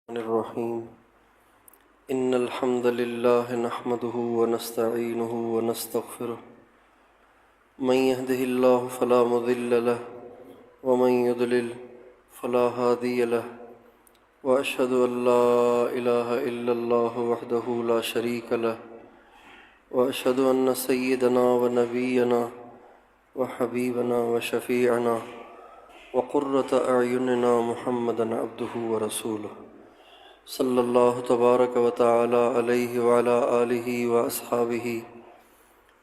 الرحيم إن الحمد لله نحمده ونستعينه ونستغفره من يهده الله فلا مضل له ومن يضلل فلا هادي له وأشهد أن لا إله إلا الله وحده لا شريك له وأشهد أن سيدنا ونبينا وحبيبنا وشفيعنا وقرة أعيننا محمدا عبده ورسوله صلی اللہ تبارک و تعالی علیہ وعلی آلہ واصحابہ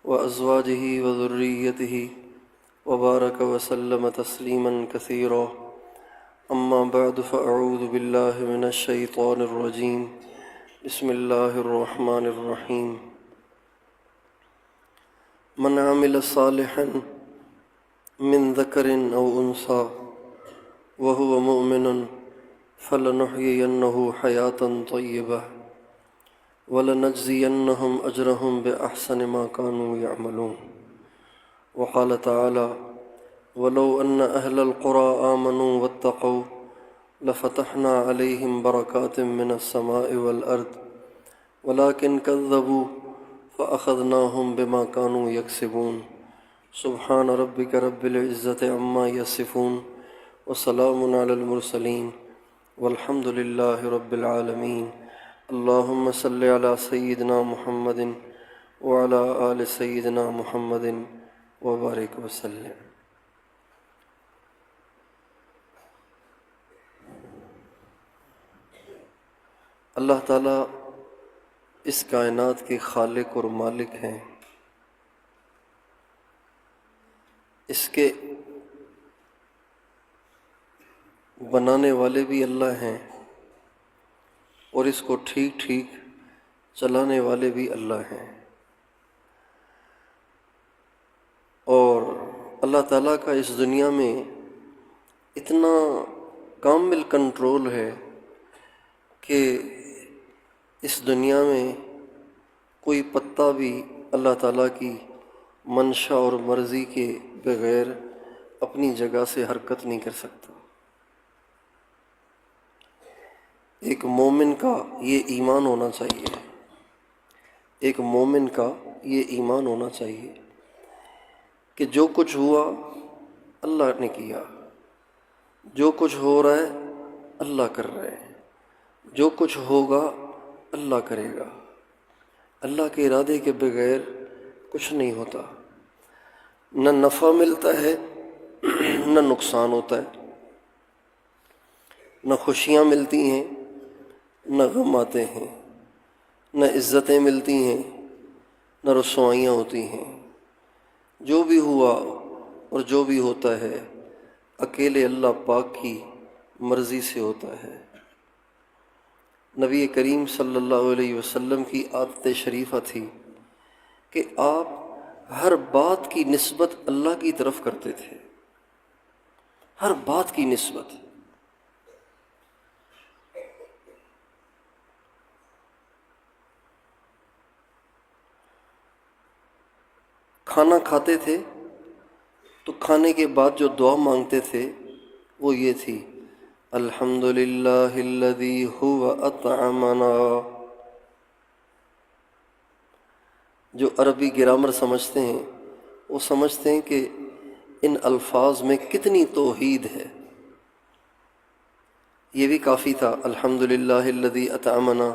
وازواجہ وذریتہ وبارک وسلم تسلیما کثیرا اما بعد فاعوذ باللہ من الشیطان الرجیم بسم اللہ الرحمن الرحیم من عمل صالحا من ذکر او انثى وهو مؤمن فلنحيينه حياة طيبة ولنجزينهم أجرهم بأحسن ما كانوا يعملون وقال تعالى ولو أن أهل القرى آمنوا واتقوا لفتحنا عليهم بركات من السماء والأرض ولكن كذبوا فأخذناهم بما كانوا يكسبون سبحان ربك رب العزة عما يصفون وسلام على المرسلين والحمد للہ رب العالمین اللہم صلی علی سیدنا محمد وعلی آل سیدنا محمد وبارک وسلم۔ اللہ تعالیٰ اس کائنات کے خالق اور مالک ہیں، اس کے بنانے والے بھی اللہ ہیں اور اس کو ٹھیک ٹھیک چلانے والے بھی اللہ ہیں، اور اللہ تعالیٰ کا اس دنیا میں اتنا کامل کنٹرول ہے کہ اس دنیا میں کوئی پتا بھی اللہ تعالیٰ کی منشا اور مرضی کے بغیر اپنی جگہ سے حرکت نہیں کر سکتا۔ ایک مومن کا یہ ایمان ہونا چاہیے، ایک مومن کا یہ ایمان ہونا چاہیے کہ جو کچھ ہوا اللہ نے کیا، جو کچھ ہو رہا ہے اللہ کر رہے ہیں، جو کچھ ہوگا اللہ کرے گا، اللہ کے ارادے کے بغیر کچھ نہیں ہوتا، نہ نفع ملتا ہے نہ نقصان ہوتا ہے، نہ خوشیاں ملتی ہیں نہ غم آتے ہیں، نہ عزتیں ملتی ہیں نہ رسوائیاں ہوتی ہیں۔ جو بھی ہوا اور جو بھی ہوتا ہے اکیلے اللہ پاک کی مرضی سے ہوتا ہے۔ نبی کریم صلی اللہ علیہ وسلم کی عادت شریفہ تھی کہ آپ ہر بات کی نسبت اللہ کی طرف کرتے تھے، ہر بات کی نسبت۔ کھانا کھاتے تھے تو کھانے کے بعد جو دعا مانگتے تھے وہ یہ تھی الحمد للہ الذی هو اطعمنا۔ جو عربی گرامر سمجھتے ہیں وہ سمجھتے ہیں کہ ان الفاظ میں کتنی توحید ہے۔ یہ بھی کافی تھا الحمد للہ الذی اطعمنا،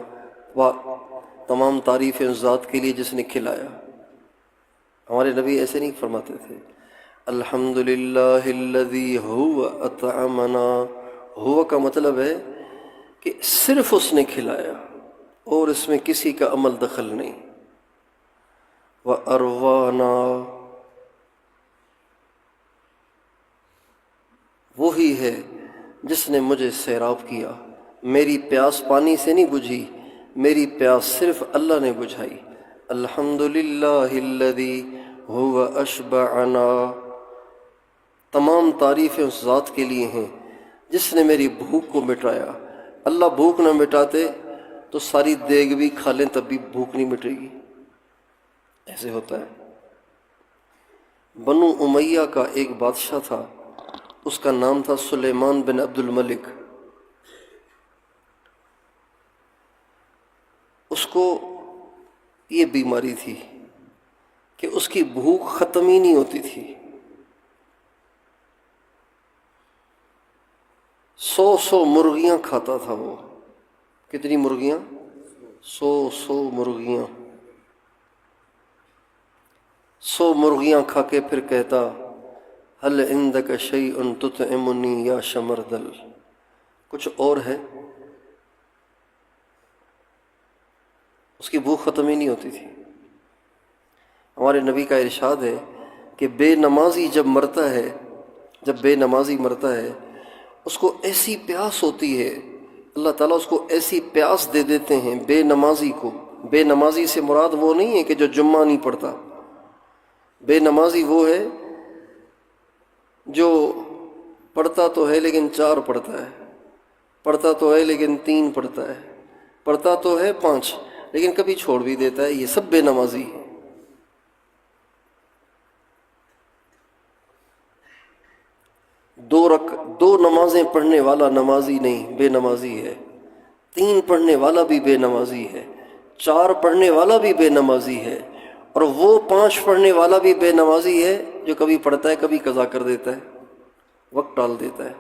تمام تعریفیں اس ذات کے لیے جس نے کھلایا۔ ہمارے نبی ایسے نہیں فرماتے تھے الحمد للہ الذی هو اطعمنا، ہوا کا مطلب ہے کہ صرف اس نے کھلایا اور اس میں کسی کا عمل دخل نہیں۔ وَأَرْوَانَا، وہی ہے جس نے مجھے سیراب کیا، میری پیاس پانی سے نہیں بجھی، میری پیاس صرف اللہ نے بجھائی۔ الحمد للہ الذی هو اشبعنا، تمام تعریفیں اس ذات کے لیے ہیں جس نے میری بھوک کو مٹایا۔ اللہ بھوک نہ مٹاتے تو ساری دیگ بھی کھا لیں تب بھی بھوک نہیں مٹے گی، ایسے ہوتا ہے۔ بنو امیہ کا ایک بادشاہ تھا، اس کا نام تھا سلیمان بن عبد الملک۔ اس کو یہ بیماری تھی کہ اس کی بھوک ختم ہی نہیں ہوتی تھی. 100 مرغیاں کھاتا تھا وہ. کتنی مرغیاں؟ 100 مرغیاں. 100 مرغیاں کھا کے پھر کہتا هل عندك شيء تطعمني یا شمردل، کچھ اور ہے؟ اس کی بھوک ختم ہی نہیں ہوتی تھی. ہمارے نبی کا ارشاد ہے کہ بے نمازی جب بے نمازی مرتا ہے اس کو ایسی پیاس ہوتی ہے، اللہ تعالیٰ اس کو ایسی پیاس دے دیتے ہیں بے نمازی کو. بے نمازی سے مراد وہ نہیں ہے کہ جو جمعہ نہیں پڑھتا. بے نمازی وہ ہے جو پڑھتا تو ہے لیکن 4 پڑھتا ہے، پڑھتا تو ہے لیکن 3 پڑھتا ہے، پڑھتا تو ہے 5 لیکن کبھی چھوڑ بھی دیتا ہے. یہ سب بے نمازی ہے. دو نمازیں پڑھنے والا نمازی نہیں، بے نمازی ہے. 3 پڑھنے والا بھی بے نمازی ہے، 4 پڑھنے والا بھی بے نمازی ہے، اور وہ 5 پڑھنے والا بھی بے نمازی ہے جو کبھی پڑھتا ہے کبھی قضا کر دیتا ہے، وقت ٹال دیتا ہے.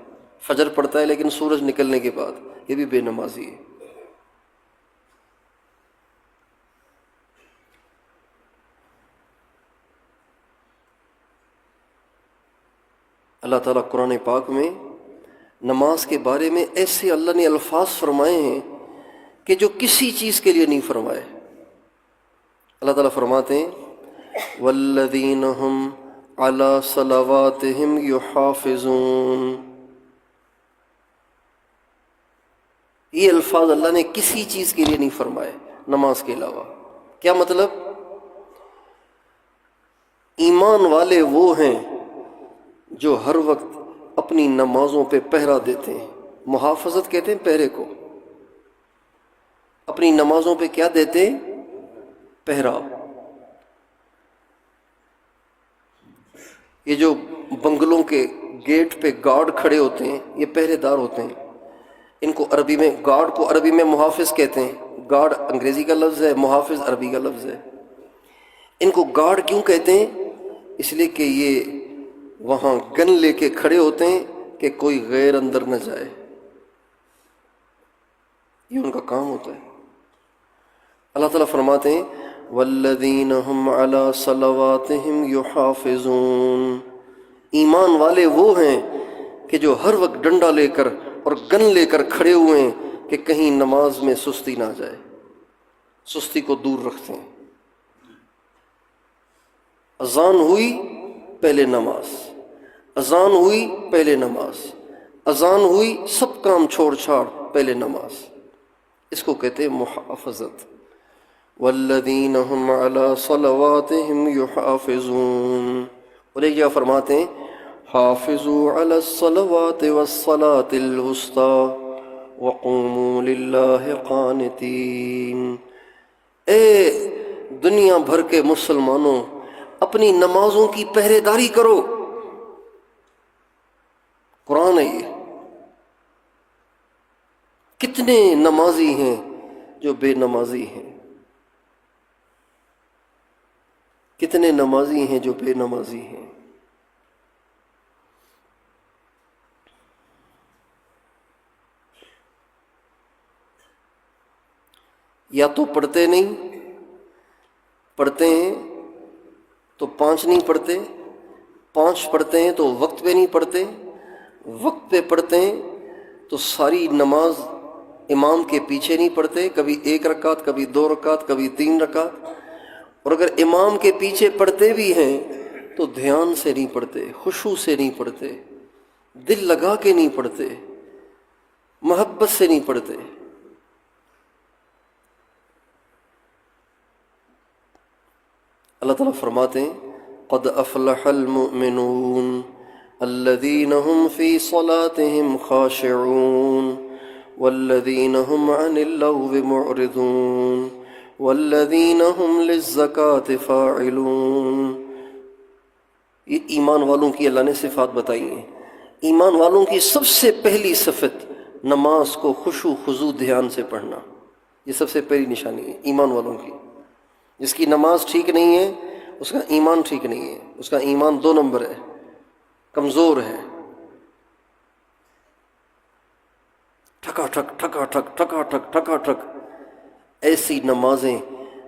فجر پڑھتا ہے لیکن سورج نکلنے کے بعد، یہ بھی بے نمازی ہے. اللہ تعالیٰ قرآن پاک میں نماز کے بارے میں ایسے اللہ نے الفاظ فرمائے ہیں کہ جو کسی چیز کے لیے نہیں فرمائے. اللہ تعالیٰ فرماتے ہیں والذین هم علی صلواتہم یحافظون. یہ الفاظ اللہ نے کسی چیز کے لیے نہیں فرمائے نماز کے علاوہ. کیا مطلب؟ ایمان والے وہ ہیں جو ہر وقت اپنی نمازوں پہ پہرا دیتے ہیں. محافظت کہتے ہیں پہرے کو. اپنی نمازوں پہ کیا دیتے ہیں؟ پہرا. یہ جو بنگلوں کے گیٹ پہ گارڈ کھڑے ہوتے ہیں یہ پہرے دار ہوتے ہیں. ان کو عربی میں گارڈ کو عربی میں محافظ کہتے ہیں. گارڈ انگریزی کا لفظ ہے، محافظ عربی کا لفظ ہے. ان کو گارڈ کیوں کہتے ہیں؟ اس لیے کہ یہ وہاں گن لے کے کھڑے ہوتے ہیں کہ کوئی غیر اندر نہ جائے. یہ ان کا کام ہوتا ہے. اللہ تعالیٰ فرماتے ہیں والذین هم علی صلواتہم یحافظون. ایمان والے وہ ہیں کہ جو ہر وقت ڈنڈا لے کر اور گن لے کر کھڑے ہوئے ہیں کہ کہیں نماز میں سستی نہ جائے. سستی کو دور رکھتے ہیں. اذان ہوئی پہلے نماز، اذان ہوئی پہلے نماز، اذان ہوئی سب کام چھوڑ چھاڑ پہلے نماز. اس کو کہتے ہیں محافظت. والذین هم علی صلواتہم یحافظون. اور ایک جگہ فرماتے ہیں حافظوا علی الصلوات والصلاة الوسطی وقوموا للہ قانتین. اے دنیا بھر کے مسلمانوں، اپنی نمازوں کی پہرے داری کرو. قرآن ہے یہ. کتنے نمازی ہیں جو بے نمازی ہیں، کتنے نمازی ہیں جو بے نمازی ہیں. یا تو پڑھتے نہیں، پڑھتے ہیں تو 5 نہیں پڑھتے، 5 پڑھتے ہیں تو وقت پہ نہیں پڑھتے، وقت پہ پڑھتے ہیں تو ساری نماز امام کے پیچھے نہیں پڑھتے، کبھی 1 رکعت، کبھی 2 رکعت، کبھی 3 رکعت. اور اگر امام کے پیچھے پڑھتے بھی ہیں تو دھیان سے نہیں پڑھتے، خشوع سے نہیں پڑھتے، دل لگا کے نہیں پڑھتے، محبت سے نہیں پڑھتے. اللہ تعالیٰ فرماتے ہیں قد افلح المؤمنون الذین هم فی صلاتهم خاشعون والذین هم عن اللغو معرضون والذین هم للزکاة فاعلون. یہ ایمان والوں کی اللہ نے صفات بتائی ہیں. ایمان والوں کی سب سے پہلی صفت نماز کو خشوع خضوع دھیان سے پڑھنا. یہ سب سے پہلی نشانی ہے ایمان والوں کی. جس کی نماز ٹھیک نہیں ہے اس کا ایمان ٹھیک نہیں ہے، اس کا ایمان 2 نمبر ہے، کمزور ہے. ٹھکا ٹھک ٹھکا ٹھک ٹھکا ٹھک ٹھکا ٹھک ایسی نمازیں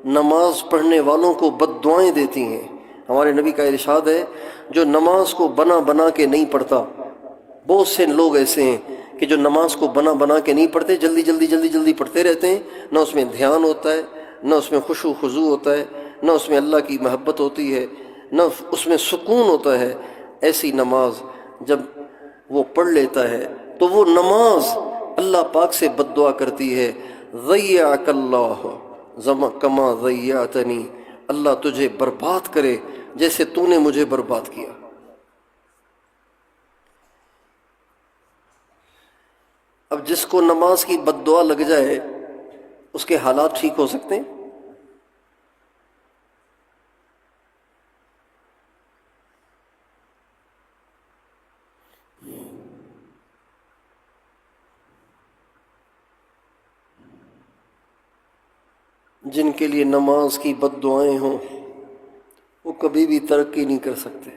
نماز پڑھنے والوں کو بد دعائیں دیتی ہیں. ہمارے نبی کا ارشاد ہے جو نماز کو بنا بنا کے نہیں پڑھتا. بہت سے لوگ ایسے ہیں کہ جو نماز کو بنا بنا کے نہیں پڑھتے، جلدی جلدی جلدی جلدی پڑھتے رہتے ہیں، نہ اس میں دھیان ہوتا ہے، نہ اس میں خشوع خضوع ہوتا ہے، نہ اس میں اللہ کی محبت ہوتی ہے، نہ اس میں سکون ہوتا ہے. ایسی نماز جب وہ پڑھ لیتا ہے تو وہ نماز اللہ پاک سے بد دعا کرتی ہے، ضیعک اللہ کما ضیعتنی، اللہ تجھے برباد کرے جیسے تو نے مجھے برباد کیا. اب جس کو نماز کی بد دعا لگ جائے اس کے حالات ٹھیک ہو سکتے ہیں؟ جن کے لیے نماز کی بد دعائیں ہوں وہ کبھی بھی ترقی نہیں کر سکتے.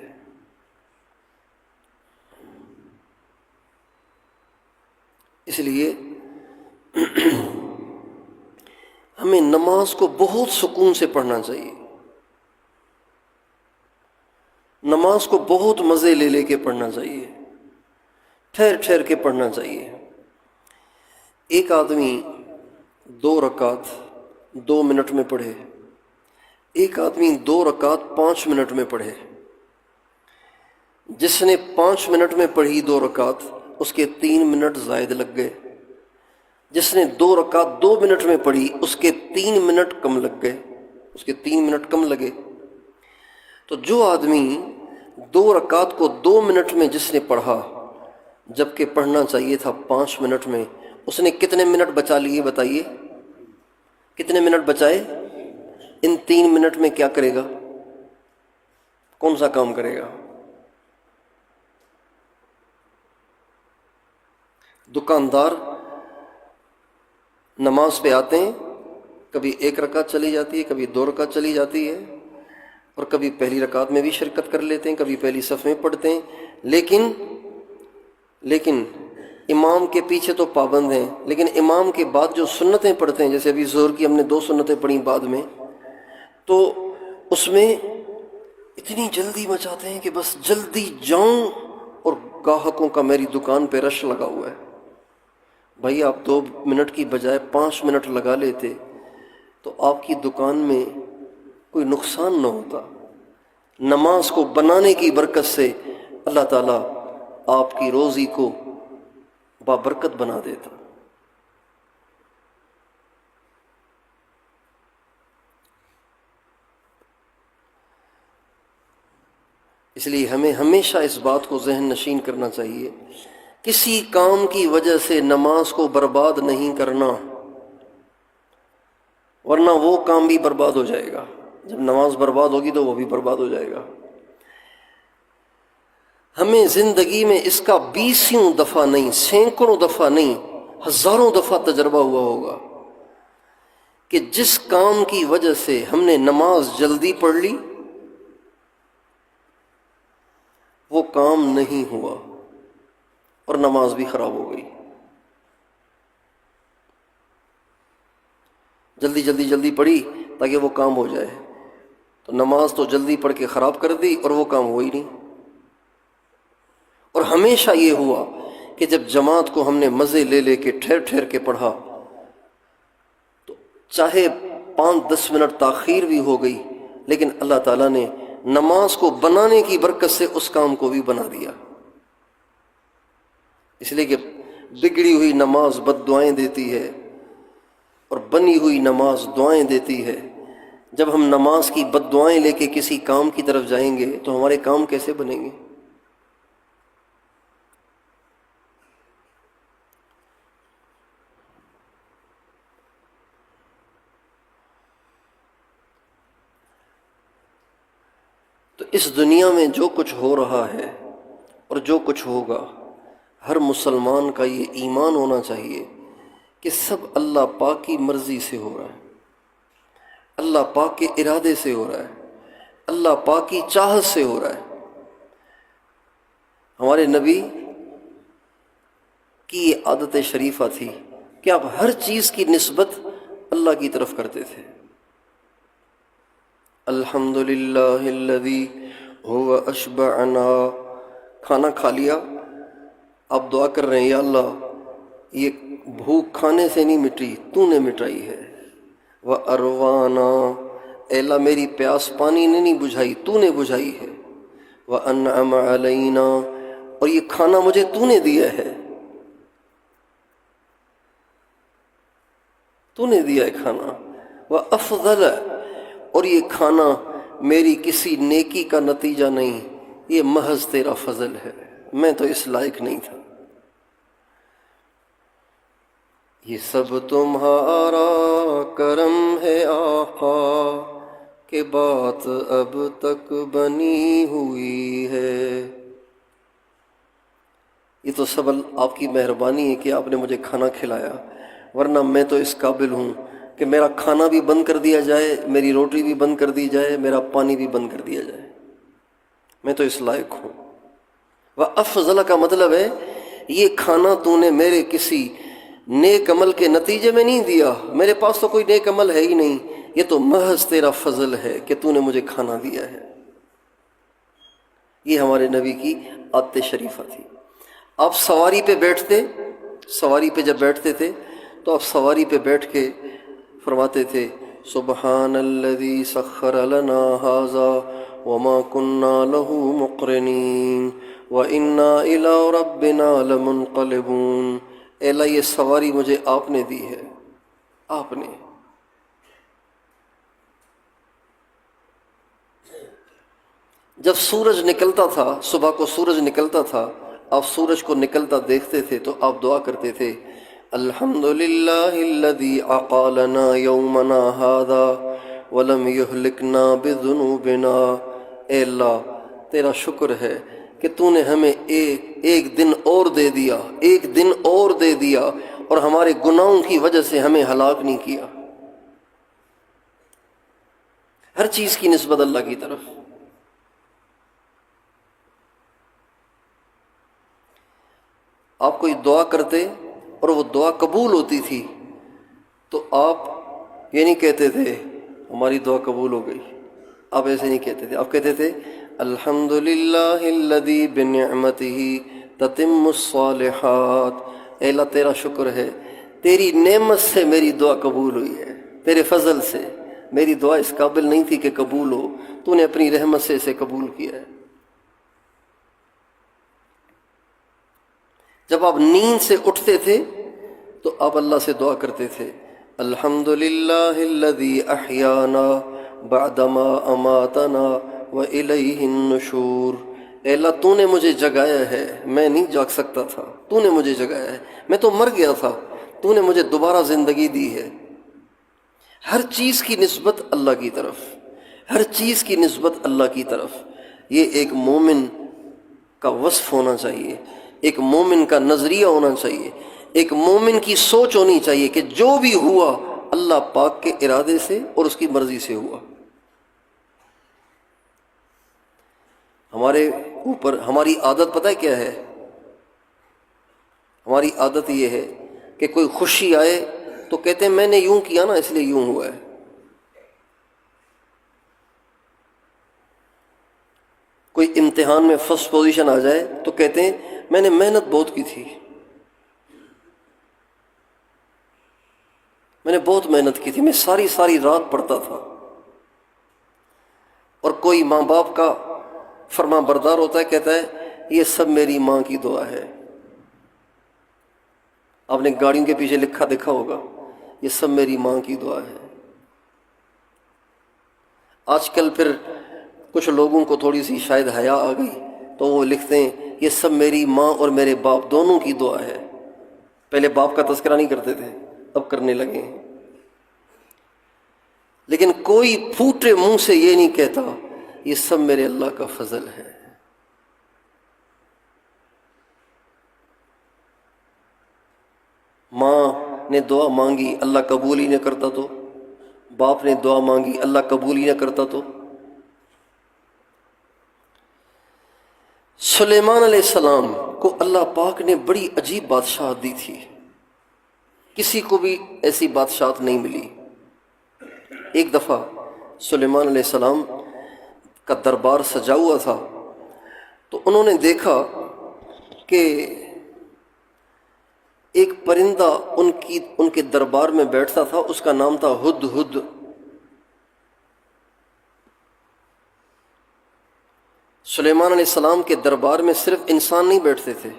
اس لیے ہمیں نماز کو بہت سکون سے پڑھنا چاہیے، نماز کو بہت مزے لے لے کے پڑھنا چاہیے، ٹھہر ٹھہر کے پڑھنا چاہیے. ایک آدمی 2 رکعت 2 منٹ میں پڑھے، ایک آدمی 2 رکعت 5 منٹ میں پڑھے. جس نے 5 منٹ میں پڑھی 2 رکعت اس کے 3 منٹ زائد لگ گئے. جس نے 2 رکعت 2 منٹ میں پڑھی اس کے 3 منٹ کم لگ گئے، اس کے 3 منٹ کم لگے. تو جو آدمی 2 رکعت کو 2 منٹ میں جس نے پڑھا جبکہ پڑھنا چاہیے تھا 5 منٹ میں، اس نے کتنے منٹ بچا لیے؟ بتائیے کتنے منٹ بچائے؟ ان 3 منٹ میں کیا کرے گا؟ کون سا کام کرے گا؟ دکاندار نماز پہ آتے ہیں، کبھی 1 رکعت چلی جاتی ہے، کبھی 2 رکعت چلی جاتی ہے، اور کبھی پہلی رکعت میں بھی شرکت کر لیتے ہیں، کبھی پہلی صف میں پڑھتے ہیں. لیکن امام کے پیچھے تو پابند ہیں، لیکن امام کے بعد جو سنتیں پڑھتے ہیں، جیسے ابھی ظہر کی ہم نے 2 سنتیں پڑھی بعد میں، تو اس میں اتنی جلدی مچاتے ہیں کہ بس جلدی جاؤں، اور گاہکوں کا میری دکان پہ رش لگا ہوا ہے. بھائی آپ 2 منٹ کی بجائے 5 منٹ لگا لیتے تو آپ کی دکان میں کوئی نقصان نہ ہوتا. نماز کو بنانے کی برکت سے اللہ تعالیٰ آپ کی روزی کو بابرکت بنا دیتا. اس لیے ہمیں ہمیشہ اس بات کو ذہن نشین کرنا چاہیے، کسی کام کی وجہ سے نماز کو برباد نہیں کرنا، ورنہ وہ کام بھی برباد ہو جائے گا. جب نماز برباد ہوگی تو وہ بھی برباد ہو جائے گا. ہمیں زندگی میں اس کا 20 دفعہ نہیں، سینکڑوں دفعہ نہیں، ہزاروں دفعہ تجربہ ہوا ہوگا کہ جس کام کی وجہ سے ہم نے نماز جلدی پڑھ لی وہ کام نہیں ہوا اور نماز بھی خراب ہو گئی. جلدی جلدی جلدی پڑھی تاکہ وہ کام ہو جائے، تو نماز تو جلدی پڑھ کے خراب کر دی اور وہ کام ہو ہی نہیں. اور ہمیشہ یہ ہوا کہ جب جماعت کو ہم نے مزے لے لے کے ٹھہر ٹھہر کے پڑھا تو چاہے 5-10 منٹ تاخیر بھی ہو گئی، لیکن اللہ تعالیٰ نے نماز کو بنانے کی برکت سے اس کام کو بھی بنا دیا. اس لیے کہ بگڑی ہوئی نماز بد دعائیں دیتی ہے اور بنی ہوئی نماز دعائیں دیتی ہے. جب ہم نماز کی بد دعائیں لے کے کسی کام کی طرف جائیں گے تو ہمارے کام کیسے بنیں گے؟ تو اس دنیا میں جو کچھ ہو رہا ہے اور جو کچھ ہوگا، ہر مسلمان کا یہ ایمان ہونا چاہیے کہ سب اللہ پاک کی مرضی سے ہو رہا ہے، اللہ پاک کے ارادے سے ہو رہا ہے، اللہ پاک کی چاہت سے ہو رہا ہے۔ ہمارے نبی کی یہ عادت شریفہ تھی کہ آپ ہر چیز کی نسبت اللہ کی طرف کرتے تھے۔ الحمدللہ الذی هو اشبعنا، کھانا کھا لیا، آپ دعا کر رہے ہیں یا اللہ یہ بھوک کھانے سے نہیں مٹی، تو نے مٹائی ہے۔ وَأَرْوَانَا، اے اللہ میری پیاس پانی نے نہیں بجھائی، تو نے بجھائی ہے۔ وَأَنْعَمَ عَلَيْنَا، اور یہ کھانا مجھے تو نے دیا ہے، تو نے دیا ہے کھانا۔ وَأَفْضَلَ، اور یہ کھانا میری کسی نیکی کا نتیجہ نہیں، یہ محض تیرا فضل ہے، میں تو اس لائق نہیں تھا۔ یہ سب تمہارا کرم ہے آقا، کہ بات اب تک بنی ہوئی ہے۔ یہ تو سب آپ کی مہربانی ہے کہ آپ نے مجھے کھانا کھلایا، ورنہ میں تو اس قابل ہوں کہ میرا کھانا بھی بند کر دیا جائے، میری روٹی بھی بند کر دی جائے، میرا پانی بھی بند کر دیا جائے، میں تو اس لائق ہوں۔ وَأَفْضَلَ کا مطلب ہے یہ کھانا تو نے میرے کسی نیک عمل کے نتیجے میں نہیں دیا، میرے پاس تو کوئی نیک عمل ہے ہی نہیں، یہ تو محض تیرا فضل ہے کہ تو نے مجھے کھانا دیا ہے۔ یہ ہمارے نبی کی عادت شریفہ تھی۔ آپ سواری پہ بیٹھتے، سواری پہ جب بیٹھتے تھے تو آپ سواری پہ بیٹھ کے فرماتے تھے سبحان الذی سخر لنا ھذا وما كنا له مقرنین وإنا إلی ربنا لمنقلبون۔ اے اللہ یہ سواری مجھے آپ نے دی ہے، آپ نے۔ جب سورج نکلتا تھا، صبح کو سورج نکلتا تھا، آپ سورج کو نکلتا دیکھتے تھے تو آپ دعا کرتے تھے الحمدللہ الذی اقالنا یومنا ھذا ولم یہلکنا بذنوبنا۔ اے اللہ تیرا شکر ہے کہ تو نے ہمیں ایک دن اور دے دیا، ایک دن اور دے دیا، اور ہمارے گناہوں کی وجہ سے ہمیں ہلاک نہیں کیا۔ ہر چیز کی نسبت اللہ کی طرف۔ آپ کوئی دعا کرتے اور وہ دعا قبول ہوتی تھی تو آپ یہ نہیں کہتے تھے ہماری دعا قبول ہو گئی، آپ ایسے نہیں کہتے تھے، آپ کہتے تھے الحمدللہ الذی بنعمتہ تتم الصالحات۔ اے اللہ تیرا شکر ہے، تیری نعمت سے میری دعا قبول ہوئی ہے، تیرے فضل سے۔ میری دعا اس قابل نہیں تھی کہ قبول ہو، تو نے اپنی رحمت سے اسے قبول کیا ہے۔ جب آپ نیند سے اٹھتے تھے تو آپ اللہ سے دعا کرتے تھے الحمدللہ الذی احیانا بعدما اماتنا والیہ النشور۔ اے اللہ تو نے مجھے جگایا ہے، میں نہیں جاگ سکتا تھا، تو نے مجھے جگایا ہے، میں تو مر گیا تھا، تو نے مجھے دوبارہ زندگی دی ہے۔ ہر چیز کی نسبت اللہ کی طرف، ہر چیز کی نسبت اللہ کی طرف۔ یہ ایک مومن کا وصف ہونا چاہیے، ایک مومن کا نظریہ ہونا چاہیے، ایک مومن کی سوچ ہونی چاہیے کہ جو بھی ہوا اللہ پاک کے ارادے سے اور اس کی مرضی سے ہوا۔ ہمارے اوپر ہماری عادت پتہ ہے کیا ہے؟ ہماری عادت یہ ہے کہ کوئی خوشی آئے تو کہتے ہیں میں نے یوں کیا نا اس لیے یوں ہوا ہے۔ کوئی امتحان میں فرسٹ پوزیشن آ جائے تو کہتے ہیں میں نے محنت بہت کی تھی، میں نے بہت محنت کی تھی، میں ساری رات پڑھتا تھا۔ اور کوئی ماں باپ کا فرما بردار ہوتا ہے، کہتا ہے یہ سب میری ماں کی دعا ہے۔ آپ نے گاڑیوں کے پیچھے لکھا دیکھا ہوگا یہ سب میری ماں کی دعا ہے۔ آج کل پھر کچھ لوگوں کو تھوڑی سی شاید حیا آ گئی تو وہ لکھتے ہیں یہ سب میری ماں اور میرے باپ دونوں کی دعا ہے۔ پہلے باپ کا تذکرہ نہیں کرتے تھے، اب کرنے لگے ہیں۔ لیکن کوئی پھوٹے منہ سے یہ نہیں کہتا یہ سب میرے اللہ کا فضل ہے۔ ماں نے دعا مانگی اللہ قبول ہی نہ کرتا تو، باپ نے دعا مانگی اللہ قبول ہی نہ کرتا تو۔ سلیمان علیہ السلام کو اللہ پاک نے بڑی عجیب بادشاہت دی تھی، کسی کو بھی ایسی بادشاہت نہیں ملی۔ ایک دفعہ سلیمان علیہ السلام کا دربار سجا ہوا تھا، تو انہوں نے دیکھا کہ ایک پرندہ ان کے دربار میں بیٹھتا تھا، اس کا نام تھا ہدہد۔ سلیمان علیہ السلام کے دربار میں صرف انسان نہیں بیٹھتے تھے،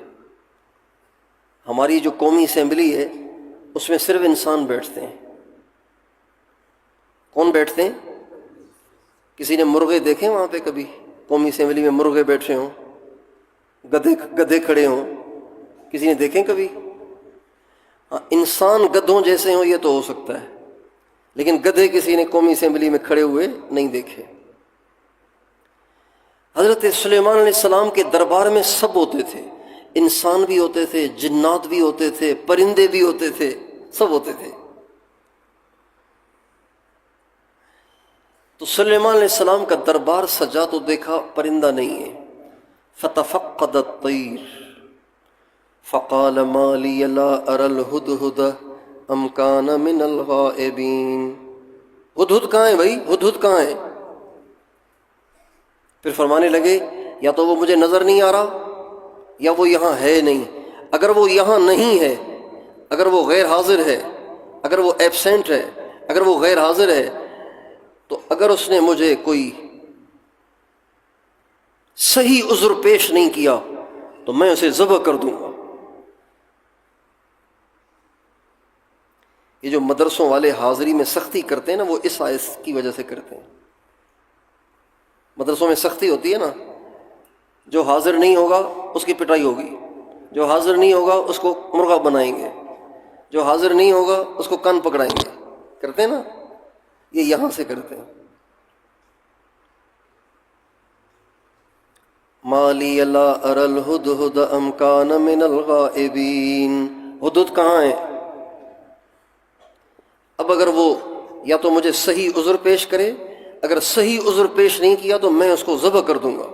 ہماری جو قومی اسمبلی ہے اس میں صرف انسان بیٹھتے ہیں۔ کون بیٹھتے ہیں؟ کسی نے مرغے دیکھے وہاں پہ کبھی؟ قومی اسمبلی میں مرغے بیٹھے ہوں، گدھے کھڑے ہوں، کسی نے دیکھیں کبھی؟ ہاں، انسان گدھوں جیسے ہوں یہ تو ہو سکتا ہے، لیکن گدھے کسی نے قومی اسمبلی میں کھڑے ہوئے نہیں دیکھے۔ حضرت سلیمان علیہ السلام کے دربار میں سب ہوتے تھے، انسان بھی ہوتے تھے، جنات بھی ہوتے تھے، پرندے بھی ہوتے تھے، سب ہوتے تھے۔ تو سلیمان علیہ السلام کا دربار سجا تو دیکھا پرندہ نہیں ہے۔ فتفقد الطیر فقال ما لی لا اری الہدہد ام کان من الغائبین۔ ہدہد کہاں ہے بھائی؟ ہدہد کہاں ہے؟ پھر فرمانے لگے یا تو وہ مجھے نظر نہیں آ رہا یا وہ یہاں ہے نہیں۔ اگر وہ یہاں نہیں ہے، اگر وہ غیر حاضر ہے، اگر وہ ایبسینٹ ہے، اگر وہ غیر حاضر ہے، تو اگر اس نے مجھے کوئی صحیح عذر پیش نہیں کیا تو میں اسے ذبح کر دوں گا۔ یہ جو مدرسوں والے حاضری میں سختی کرتے ہیں نا، وہ اس آیت کی وجہ سے کرتے ہیں۔ مدرسوں میں سختی ہوتی ہے نا، جو حاضر نہیں ہوگا اس کی پٹائی ہوگی، جو حاضر نہیں ہوگا اس کو مرغا بنائیں گے، جو حاضر نہیں ہوگا اس کو کان پکڑائیں گے، کرتے ہیں نا، یہ یہاں سے کرتے ہیں۔ ما لی لا اری الہدہد ام کان من الغائبین۔ ہدہد کہاں ہے؟ اب اگر وہ یا تو مجھے صحیح عذر پیش کرے، اگر صحیح عذر پیش نہیں کیا تو میں اس کو ذبح کر دوں گا۔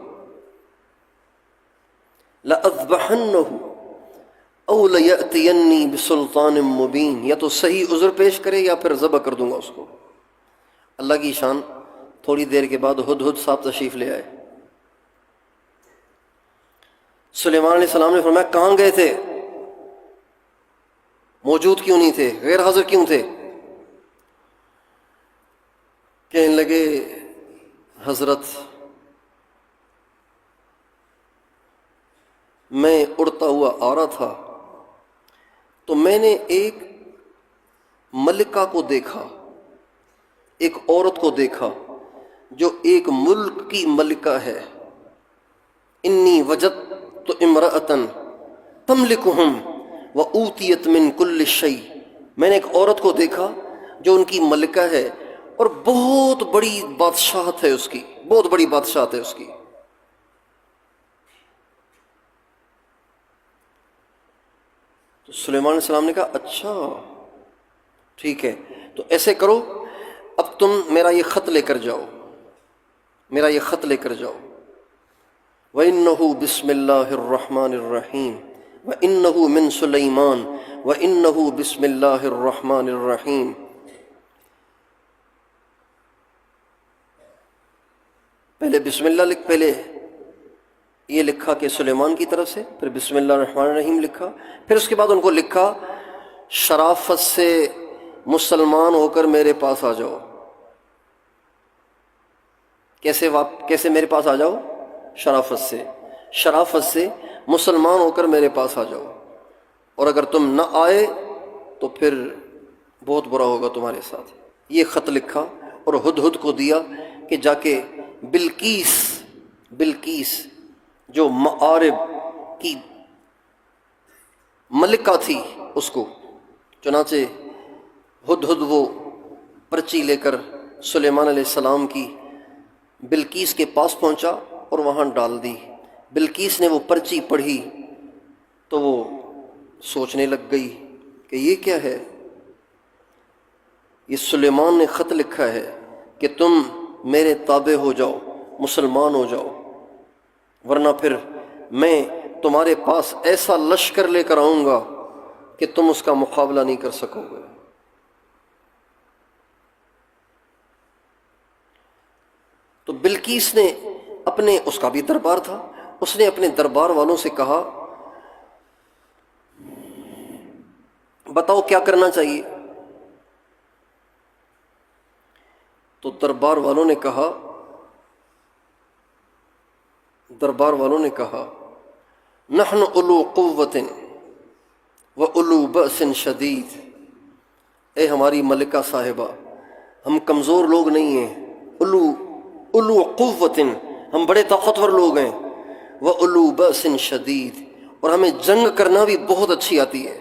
لَأَذْبَحَنَّهُ أَوْ لَيَأْتِيَنِّي بِسُلْطَانٍ مُبِينٍ، یا تو صحیح عذر پیش کرے یا پھر ذبح کر دوں گا اس کو۔ اللہ کی شان، تھوڑی دیر کے بعد ہدہد صاحب تشریف لے آئے۔ سلیمان علیہ السلام نے فرمایا کہاں گئے تھے؟ موجود کیوں نہیں تھے؟ غیر حاضر کیوں تھے؟ کہنے لگے حضرت میں اڑتا ہوا آ رہا تھا تو میں نے ایک ملکہ کو دیکھا، ایک عورت کو دیکھا جو ایک ملک کی ملکہ ہے۔ انی وجدت امرأۃ تملکہم وأوتیت من کل شیء، میں نے ایک عورت کو دیکھا جو ان کی ملکہ ہے اور بہت بڑی بادشاہت ہے اس کی، بہت بڑی بادشاہت ہے اس کی۔ تو سلیمان علیہ السلام نے کہا اچھا ٹھیک ہے، تو ایسے کرو، اب تم میرا یہ خط لے کر جاؤ، میرا یہ خط لے کر جاؤ۔ وَإِنَّهُ بِسْمِ اللَّهِ الرَّحْمَنِ الرَّحِيمِ وَإِنَّهُ مِن سُلَيْمَانَ وَإِنَّهُ بِسْمِ اللَّهِ الرَّحْمَنِ الرَّحِيمِ۔ پہلے بسم اللہ پہلے یہ لکھا کہ سلیمان کی طرف سے، پھر بسم اللہ الرحمن الرحیم لکھا، پھر اس کے بعد ان کو لکھا شرافت سے مسلمان ہو کر میرے پاس آ جاؤ۔ کیسے میرے پاس آ جاؤ؟ شرافت سے مسلمان ہو کر میرے پاس آ جاؤ، اور اگر تم نہ آئے تو پھر بہت برا ہوگا تمہارے ساتھ۔ یہ خط لکھا اور ہدہد کو دیا کہ جا کے بلقیس جو معارب کی ملکہ تھی اس کو، چنانچہ ہدہد وہ پرچی لے کر سلیمان علیہ السلام کی بلقیس کے پاس پہنچا اور وہاں ڈال دی۔ بلقیس نے وہ پرچی پڑھی تو وہ سوچنے لگ گئی کہ یہ کیا ہے، یہ سلیمان نے خط لکھا ہے کہ تم میرے تابع ہو جاؤ، مسلمان ہو جاؤ، ورنہ پھر میں تمہارے پاس ایسا لشکر لے کر آؤں گا کہ تم اس کا مقابلہ نہیں کر سکو گے۔ تو بلقیس نے اپنے، اس کا بھی دربار تھا، اس نے اپنے دربار والوں سے کہا بتاؤ کیا کرنا چاہیے؟ تو دربار والوں نے کہا نحن اولو قوت و اولو بأس شدید، اے ہماری ملکہ صاحبہ، ہم کمزور لوگ نہیں ہیں، اولو قوت، ہم بڑے طاقتور لوگ ہیں، و اولو بأس شدید، اور ہمیں جنگ کرنا بھی بہت اچھی آتی ہے،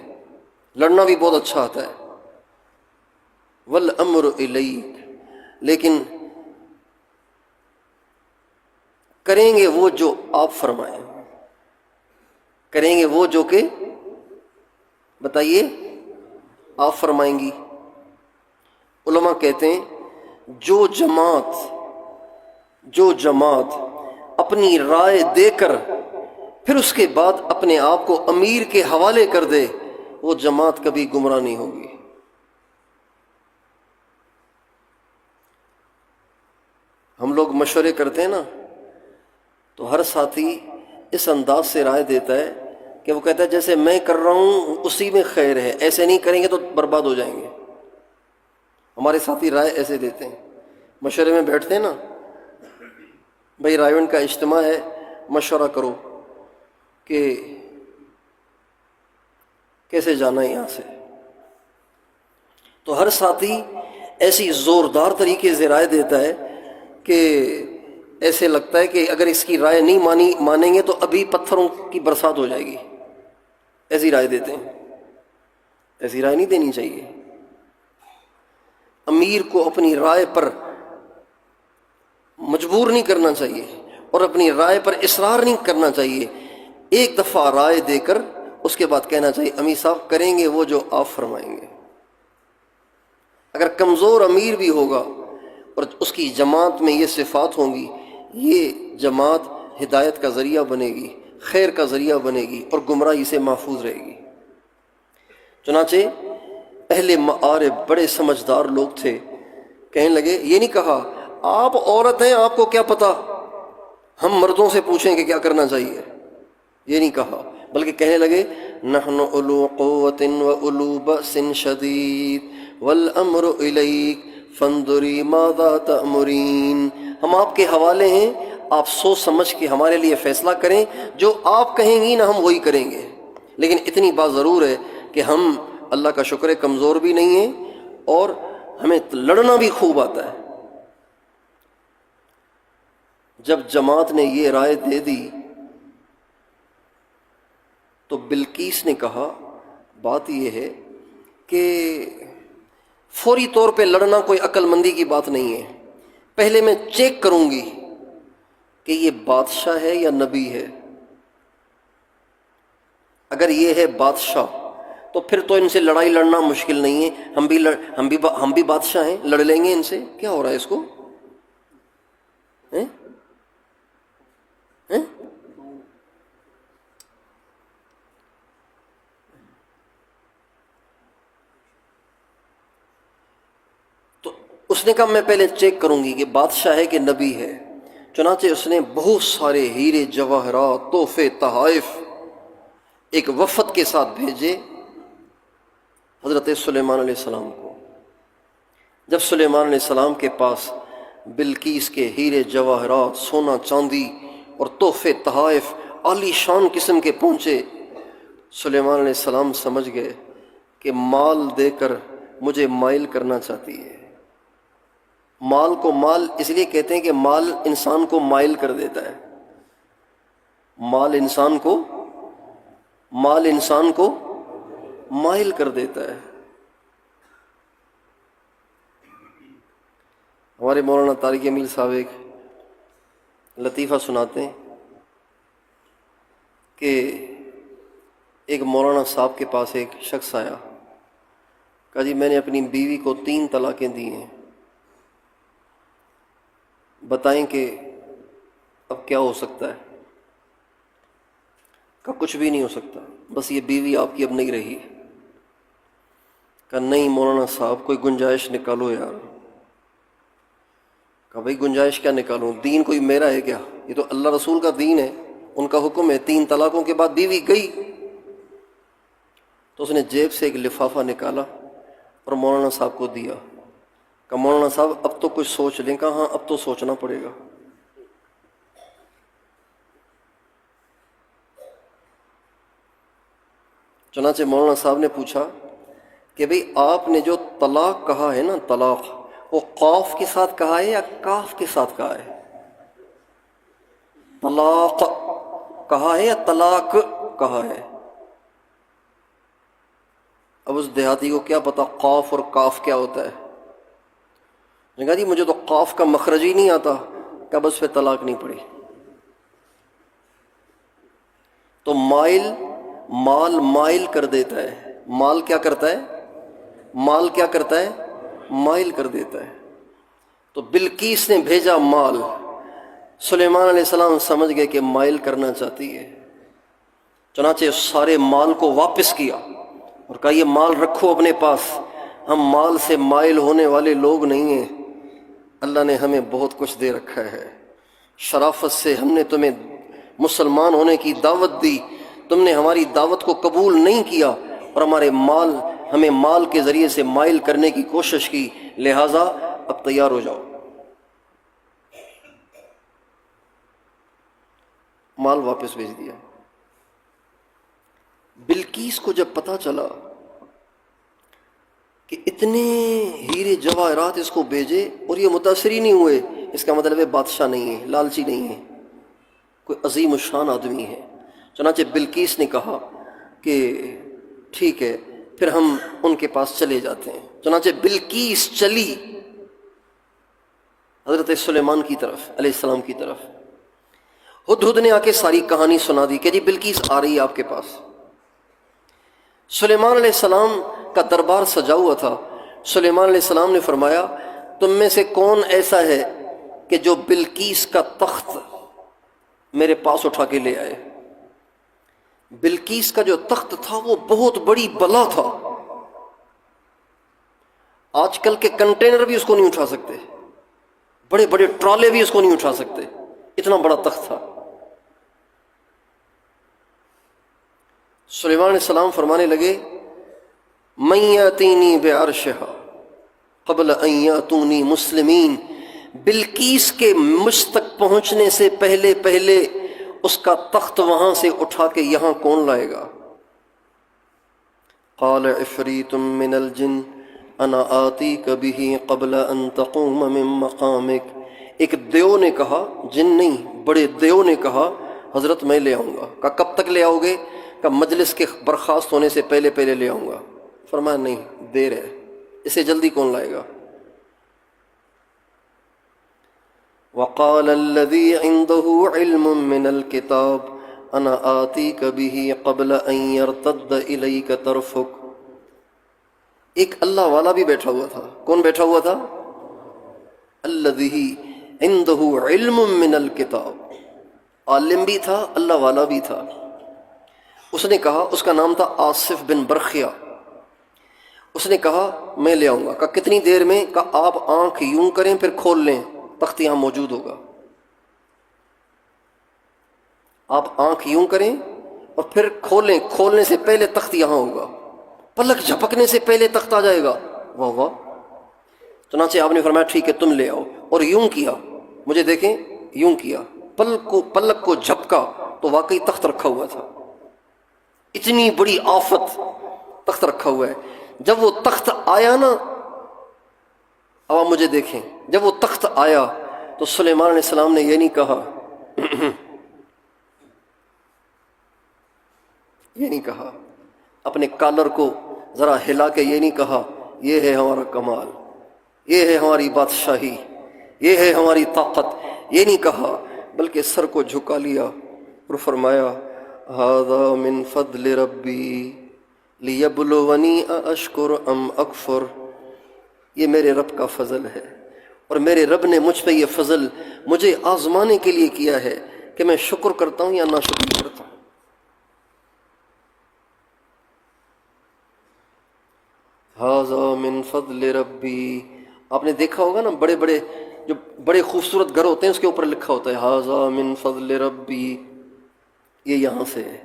لڑنا بھی بہت اچھا آتا ہے، والامر الیک، لیکن کریں گے وہ جو آپ فرمائیں، کریں گے وہ جو کہ بتائیے آپ فرمائیں گی۔ علماء کہتے ہیں جو جماعت اپنی رائے دے کر پھر اس کے بعد اپنے آپ کو امیر کے حوالے کر دے، وہ جماعت کبھی گمراہ نہیں ہوگی۔ ہم لوگ مشورے کرتے ہیں نا، تو ہر ساتھی اس انداز سے رائے دیتا ہے کہ وہ کہتا ہے جیسے میں کر رہا ہوں اسی میں خیر ہے، ایسے نہیں کریں گے تو برباد ہو جائیں گے۔ ہمارے ساتھی رائے ایسے دیتے ہیں، مشورے میں بیٹھتے ہیں نا، بھائی رائے کا اجتماع ہے، مشورہ کرو کہ کیسے جانا ہے یہاں سے، تو ہر ساتھی ایسی زوردار طریقے سے رائے دیتا ہے کہ ایسے لگتا ہے کہ اگر اس کی رائے نہیں مانیں گے تو ابھی پتھروں کی برسات ہو جائے گی، ایسی رائے دیتے ہیں۔ ایسی رائے نہیں دینی چاہیے۔ امیر کو اپنی رائے پر مجبور نہیں کرنا چاہیے اور اپنی رائے پر اصرار نہیں کرنا چاہیے، ایک دفعہ رائے دے کر اس کے بعد کہنا چاہیے امیر صاحب کریں گے وہ جو آپ فرمائیں گے۔ اگر کمزور امیر بھی ہوگا اور اس کی جماعت میں یہ صفات ہوں گی، یہ جماعت ہدایت کا ذریعہ بنے گی، خیر کا ذریعہ بنے گی اور گمراہی سے محفوظ رہے گی۔ چنانچہ اہل معارف بڑے سمجھدار لوگ تھے، کہنے لگے، یہ نہیں کہا آپ عورت ہیں آپ کو کیا پتا، ہم مردوں سے پوچھیں کہ کیا کرنا چاہیے، یہ نہیں کہا، بلکہ کہنے لگے نحن اولو قوت و اولو بأس شدید والامر الیک فانظری ماذا تأمرین، ہم آپ کے حوالے ہیں، آپ سوچ سمجھ کے ہمارے لیے فیصلہ کریں، جو آپ کہیں گی نا ہم وہی کریں گے، لیکن اتنی بات ضرور ہے کہ ہم اللہ کا شکر ہے کمزور بھی نہیں ہیں اور ہمیں لڑنا بھی خوب آتا ہے۔ جب جماعت نے یہ رائے دے دی تو بلقیس نے کہا بات یہ ہے کہ فوری طور پہ لڑنا کوئی عقل مندی کی بات نہیں ہے، پہلے میں چیک کروں گی کہ یہ بادشاہ ہے یا نبی ہے۔ اگر یہ ہے بادشاہ تو پھر تو ان سے لڑائی لڑنا مشکل نہیں ہے، ہم بھی بادشاہ ہیں، لڑ لیں گے ان سے، کیا ہو رہا ہے اس کو؟ تو اس نے کہا میں پہلے چیک کروں گی کہ بادشاہ ہے کہ نبی ہے۔ چنانچہ اس نے بہت سارے ہیرے جواہرات، تحفے، تحائف ایک وفد کے ساتھ بھیجے حضرت سلیمان علیہ السلام کو۔ جب سلیمان علیہ السلام کے پاس بلقیس کے ہیرے جواہرات، سونا چاندی اور تحفے تحائف عالی شان قسم کے پہنچے، سلیمان علیہ السلام سمجھ گئے کہ مال دے کر مجھے مائل کرنا چاہتی ہے۔ مال کو مال اس لیے کہتے ہیں کہ مال انسان کو مائل کر دیتا ہے، مال انسان کو مائل کر دیتا ہے۔ ہمارے مولانا طارق امیر صاحب ایک لطیفہ سناتے ہیں کہ ایک مولانا صاحب کے پاس ایک شخص آیا کہا جی میں نے اپنی بیوی کو 3 طلاقیں دی ہیں، بتائیں کہ اب کیا ہو سکتا ہے؟ کہا کچھ بھی نہیں ہو سکتا، بس یہ بیوی آپ کی اب نہیں رہی۔ کہا نہیں مولانا صاحب کوئی گنجائش نکالو یار۔ کہا بھائی گنجائش کیا نکالوں؟ دین کوئی میرا ہے کیا؟ یہ تو اللہ رسول کا دین ہے، ان کا حکم ہے۔ 3 طلاقوں کے بعد بیوی گئی تو اس نے جیب سے ایک لفافہ نکالا اور مولانا صاحب کو دیا۔ کہا مولانا صاحب اب تو کچھ سوچ لیں۔ کہا ہاں اب تو سوچنا پڑے گا۔ چنانچہ مولانا صاحب نے پوچھا کہ بھئی آپ نے جو طلاق کہا ہے نا، طلاق، وہ قاف کے ساتھ کہا ہے یا کاف کے ساتھ کہا ہے؟ طلاق کہا ہے یا طلاق کہا ہے؟ اب اس دیہاتی کو کیا پتا قاف اور کاف کیا ہوتا ہے؟ نے کہا جی مجھے تو قاف کا مخرج ہی نہیں آتا۔ کہا بس پھر طلاق نہیں پڑی۔ تو مال مائل کر دیتا ہے۔ مال کیا کرتا ہے؟ مال کیا کرتا ہے؟ مائل کر دیتا ہے۔ تو بلقیس نے بھیجا مال، سلیمان علیہ السلام سمجھ گئے کہ مائل کرنا چاہتی ہے، چنانچہ سارے مال کو واپس کیا اور کہا یہ مال رکھو اپنے پاس، ہم مال سے مائل ہونے والے لوگ نہیں ہیں، اللہ نے ہمیں بہت کچھ دے رکھا ہے، شرافت سے ہم نے تمہیں مسلمان ہونے کی دعوت دی، تم نے ہماری دعوت کو قبول نہیں کیا اور ہمیں مال کے ذریعے سے مائل کرنے کی کوشش کی، لہٰذا اب تیار ہو جاؤ۔ مال واپس بھیج دیا۔ بلقیس کو جب پتا چلا کہ اتنے ہیرے جواہرات اس کو بھیجے اور یہ متاثر ہی نہیں ہوئے، اس کا مطلب ہے بادشاہ نہیں ہے، لالچی نہیں ہے، کوئی عظیم الشان آدمی ہے۔ چنانچہ بلقیس نے کہا کہ ٹھیک ہے پھر ہم ان کے پاس چلے جاتے ہیں۔ چنانچہ بلقیس چلی حضرت سلیمان کی طرف علیہ السلام کی طرف۔ ہدہد نے آ کے ساری کہانی سنا دی کہ جی بلقیس آ رہی ہے آپ کے پاس۔ سلیمان علیہ السلام کا دربار سجا ہوا تھا۔ سلیمان علیہ السلام نے فرمایا تم میں سے کون ایسا ہے کہ جو بلقیس کا تخت میرے پاس اٹھا کے لے آئے؟ بلقیس کا جو تخت تھا وہ بہت بڑی بلا تھا، آج کل کے کنٹینر بھی اس کو نہیں اٹھا سکتے، بڑے بڑے ٹرالے بھی اس کو نہیں اٹھا سکتے، اتنا بڑا تخت تھا۔ سلیمان علیہ السلام فرمانے لگے من یاتینی بعرشہا قبل ان یاتونی مسلمین، بلقیس کے مجھ تک پہنچنے سے پہلے اس کا تخت وہاں سے اٹھا کے یہاں کون لائے گا؟ قال عفریت من الجن انا آتیک بہ قبل ان تقوم من مقامک، ایک دیو نے کہا، جن نہیں بڑے دیو نے کہا حضرت میں لے آؤں گا۔ کہا کب تک لے آؤ گے؟ کہا مجلس کے برخاست ہونے سے پہلے لے آؤں گا۔ فرمایا نہیں دیر ہے، اسے جلدی کون لائے گا؟ وقال الذي عنده علم من الكتاب انا آتيك به قبل ان يرتد اليك طرفك، ایک اللہ والا بھی بیٹھا ہوا تھا۔ کون بیٹھا ہوا تھا؟ الذي عنده علم من الكتاب، عالم بھی تھا اللہ والا بھی تھا۔ اس نے کہا، اس کا نام تھا آصف بن برخیہ، اس نے کہا میں لے آؤں گا۔ کہا کتنی دیر میں؟ کہا آپ آنکھ یوں کریں پھر کھول لیں، تخت یہاں موجود ہوگا۔ آپ آنکھ یوں کریں اور پھر کھولیں، کھولنے سے پہلے تخت یہاں ہوگا، پلک جھپکنے سے پہلے تخت آ جائے گا۔ واہ واہ! چنانچہ آپ نے فرمایا ٹھیک ہے تم لے آؤ، اور یوں کیا، مجھے دیکھیں، یوں کیا، پلک کو جھپکا تو واقعی تخت رکھا ہوا تھا۔ اتنی بڑی آفت، تخت رکھا ہوا ہے۔ جب وہ تخت آیا نا، اب آپ مجھے دیکھیں، جب وہ تخت آیا تو سلیمان علیہ السلام نے یہ نہیں کہا یہ نہیں کہا، اپنے کالر کو ذرا ہلا کے یہ نہیں کہا یہ ہے ہمارا کمال، یہ ہے ہماری بادشاہی، یہ ہے ہماری طاقت، یہ نہیں کہا، بلکہ سر کو جھکا لیا اور فرمایا ھذا من فضل ربی، لیبلونی اشکر ام اکفر، یہ میرے رب کا فضل ہے، اور میرے رب نے مجھ پہ یہ فضل مجھے آزمانے کے لیے کیا ہے کہ میں شکر کرتا ہوں یا ناشکری کرتا ہوں۔ ھذا من فضل ربی، آپ نے دیکھا ہوگا نا بڑے بڑے جو بڑے خوبصورت گھر ہوتے ہیں اس کے اوپر لکھا ہوتا ہے ھذا من فضل ربی، یہ یہاں سے ہے۔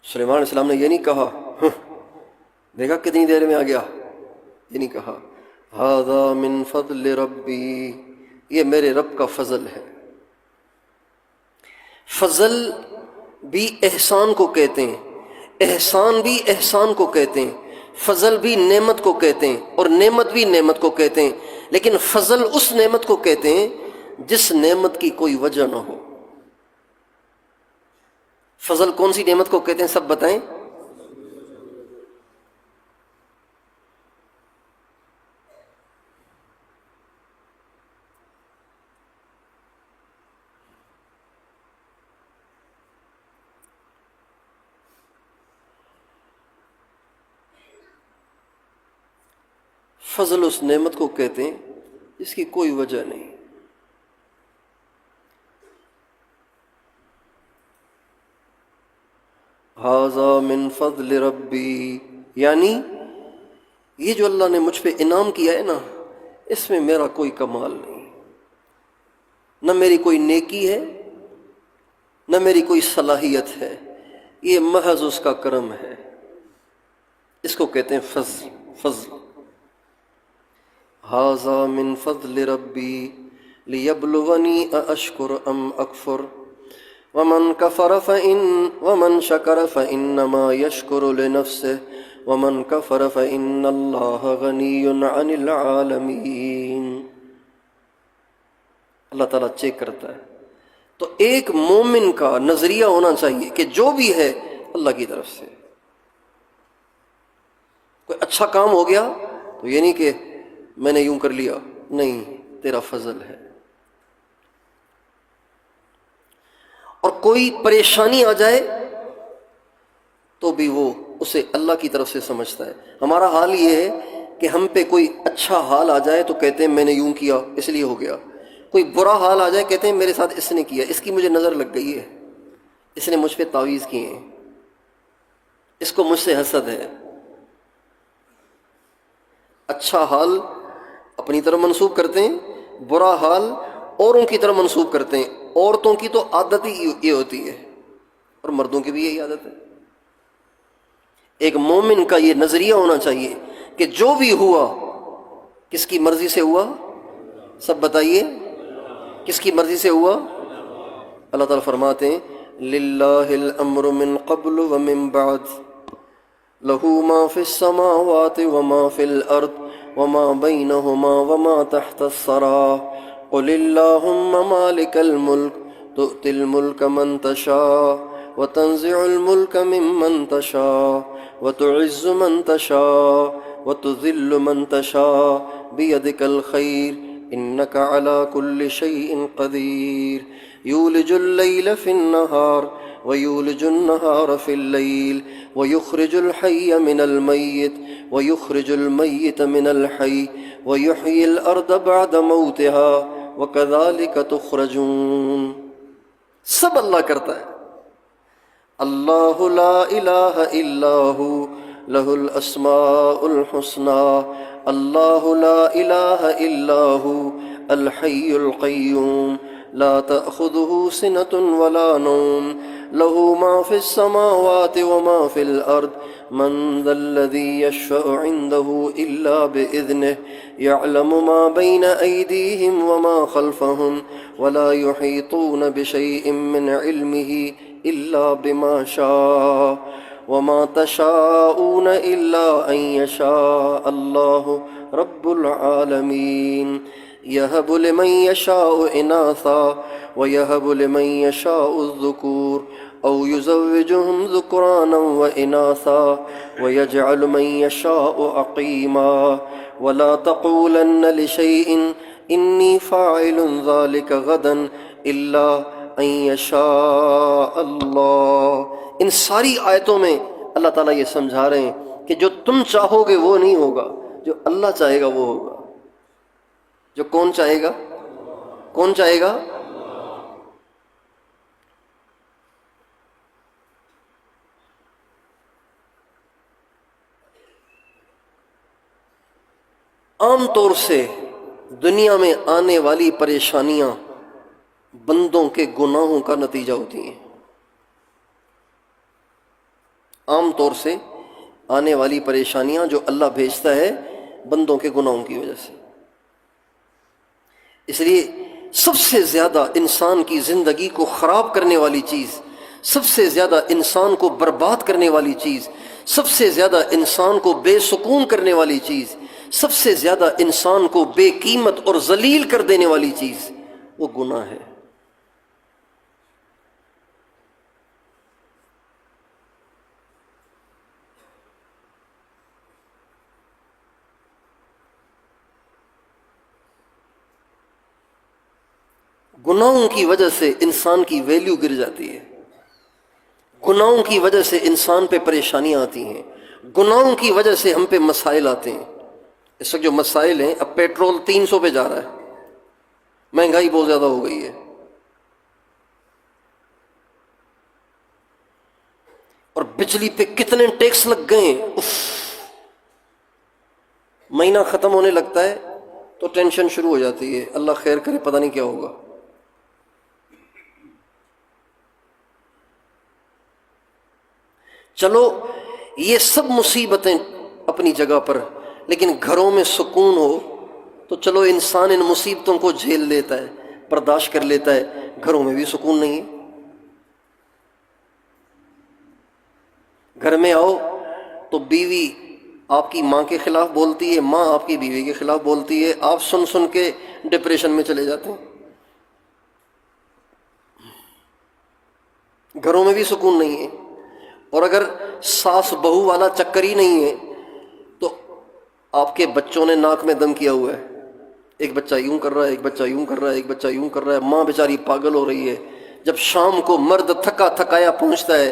سلیمان علیہ السلام نے یہ نہیں کہا دیکھا کتنی دیر میں آ گیا، یہ نہیں کہا، ھذا من فضل ربی، یہ میرے رب کا فضل ہے۔ فضل بھی احسان کو کہتے ہیں، احسان بھی احسان کو کہتے ہیں، فضل بھی نعمت کو کہتے ہیں، اور نعمت بھی نعمت کو کہتے ہیں، لیکن فضل اس نعمت کو کہتے ہیں جس نعمت کی کوئی وجہ نہ ہو۔ فضل کون سی نعمت کو کہتے ہیں سب بتائیں؟ فضل اس نعمت کو کہتے ہیں جس کی کوئی وجہ نہیں۔ ھذا من فضل ربی، یعنی یہ جو اللہ نے مجھ پہ انعام کیا ہے نا، اس میں میرا کوئی کمال نہیں، نہ میری کوئی نیکی ہے، نہ میری کوئی صلاحیت ہے، یہ محض اس کا کرم ہے، اس کو کہتے ہیں فضل۔ فضل ھذا من فضل ربی لیبلونی ااشکر ام اکفر ومن شکر فإنما یشکر لنفسہ ومن کفر فإن اللہ غنی عن العالمین۔ اللہ تعالیٰ چیک کرتا ہے، تو ایک مومن کا نظریہ ہونا چاہیے کہ جو بھی ہے اللہ کی طرف سے۔ کوئی اچھا کام ہو گیا تو یہ نہیں کہ میں نے یوں کر لیا، نہیں، تیرا فضل ہے۔ اور کوئی پریشانی آ جائے تو بھی وہ اسے اللہ کی طرف سے سمجھتا ہے۔ ہمارا حال یہ ہے کہ ہم پہ کوئی اچھا حال آ جائے تو کہتے ہیں میں نے یوں کیا اس لیے ہو گیا، کوئی برا حال آ جائے کہتے ہیں میرے ساتھ اس نے کیا، اس کی مجھے نظر لگ گئی ہے، اس نے مجھ پہ تعویذ کیے ہیں، اس کو مجھ سے حسد ہے۔ اچھا حال اپنی طرف منسوب کرتے ہیں، برا حال اوروں کی طرف منسوب کرتے ہیں۔ عورتوں کی تو عادت ہی یہ ہوتی ہے، اور مردوں کی بھی یہی عادت ہے۔ ایک مومن کا یہ نظریہ ہونا چاہیے کہ جو بھی ہوا کس کی مرضی سے ہوا، سب بتائیے کس کی مرضی سے ہوا؟ اللہ تعالیٰ فرماتے ہیں للہ الامر من قبل ومن بعد لہ ما فی السماوات وما فی الارض وما بینہما وما تحت الثری قل اللہم مالک الملک تؤتی الملک من تشاء وتنزع الملک ممن تشاء وتعز من تشاء وتذل من تشاء بیدک الخیر انک علی کل شیء قدیر یولج اللیل فی النہار ویولج النہار فی اللیل ویخرج الحی من المیت ویخرج المیت من الحی ویحیی الارض بعد موتها وکذالک تخرجون۔ سب اللہ کرتا ہے۔ اللہ لا الہ الا ہو لہ الاسماء الحسنی، اللہ لا الہ الا ہو الحی القیوم لا تأخذہ سنۃ ولا نوم لہ ما فی السماوات وما فی الارض من ذا الذی یشفع عنده الا بإذنہ یعلم ما بین ایدیہم وما خلفہم ولا یحیطون بشیء من علمہ الا بما شاء وما تشاءون الا ان یشاء اللہ رب العالمین۔ یہب لمن یشاء اناثا ویہب لمن یشاء الذکور او یزوجہم ذکرانا واناثا ویجعل من یشاء عقیما ولا تقولن لشیء انی فاعل ذلک غدا الا ان یشاء اللہ ان ساری آیتوں میں اللہ تعالیٰ یہ سمجھا رہے ہیں کہ جو تم چاہو گے وہ نہیں ہوگا، جو اللہ چاہے گا وہ ہوگا۔ جو کون چاہے گا؟ کون چاہے گا؟ عام طور سے دنیا میں آنے والی پریشانیاں بندوں کے گناہوں کا نتیجہ ہوتی ہیں۔ عام طور سے آنے والی پریشانیاں جو اللہ بھیجتا ہے بندوں کے گناہوں کی وجہ سے۔ اس لیے سب سے زیادہ انسان کی زندگی کو خراب کرنے والی چیز، سب سے زیادہ انسان کو برباد کرنے والی چیز، سب سے زیادہ انسان کو بے سکون کرنے والی چیز، سب سے زیادہ انسان کو بے قیمت اور ذلیل کر دینے والی چیز وہ گناہ ہے۔ گناہوں کی وجہ سے انسان کی ویلیو گر جاتی ہے، گناہوں کی وجہ سے انسان پہ پریشانیاں آتی ہیں، گناہوں کی وجہ سے ہم پہ مسائل آتے ہیں۔ اس وقت جو مسائل ہیں، اب پیٹرول 300 پہ جا رہا ہے، مہنگائی بہت زیادہ ہو گئی ہے، اور بجلی پہ کتنے ٹیکس لگ گئے ہیں۔ اف، مہینہ ختم ہونے لگتا ہے تو ٹینشن شروع ہو جاتی ہے، اللہ خیر کرے پتہ نہیں کیا ہوگا۔ چلو یہ سب مصیبتیں اپنی جگہ پر، لیکن گھروں میں سکون ہو تو چلو انسان ان مصیبتوں کو جھیل لیتا ہے، برداشت کر لیتا ہے، گھروں میں بھی سکون نہیں ہے۔ گھر میں آؤ تو بیوی آپ کی ماں کے خلاف بولتی ہے، ماں آپ کی بیوی کے خلاف بولتی ہے، آپ سن سن کے ڈپریشن میں چلے جاتے ہیں۔ گھروں میں بھی سکون نہیں ہے، اور اگر ساس بہو والا چکر ہی نہیں ہے تو آپ کے بچوں نے ناک میں دم کیا ہوا ہے، ایک بچہ یوں کر رہا ہے، ایک بچہ یوں کر رہا ہے، ایک بچہ یوں کر رہا ہے، ماں بیچاری پاگل ہو رہی ہے۔ جب شام کو مرد تھکا تھکایا پہنچتا ہے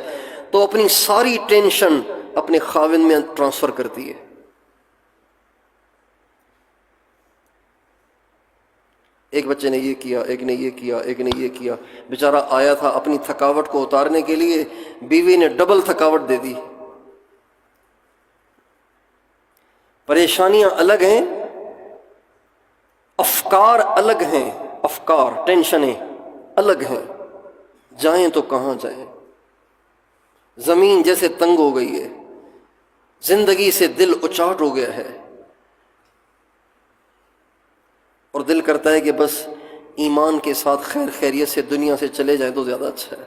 تو اپنی ساری ٹینشن اپنے خاوند میں ٹرانسفر کرتی ہے۔ ایک بچے نے یہ کیا، ایک نے یہ کیا، ایک نے یہ کیا، بیچارہ آیا تھا اپنی تھکاوٹ کو اتارنے کے لیے، بیوی نے ڈبل تھکاوٹ دے دی۔ پریشانیاں الگ ہیں، افکار الگ ہیں، افکار ٹینشنیں الگ ہیں، جائیں تو کہاں جائیں؟ زمین جیسے تنگ ہو گئی ہے، زندگی سے دل اچاٹ ہو گیا ہے، اور دل کرتا ہے کہ بس ایمان کے ساتھ خیر خیریت سے دنیا سے چلے جائیں تو زیادہ اچھا ہے۔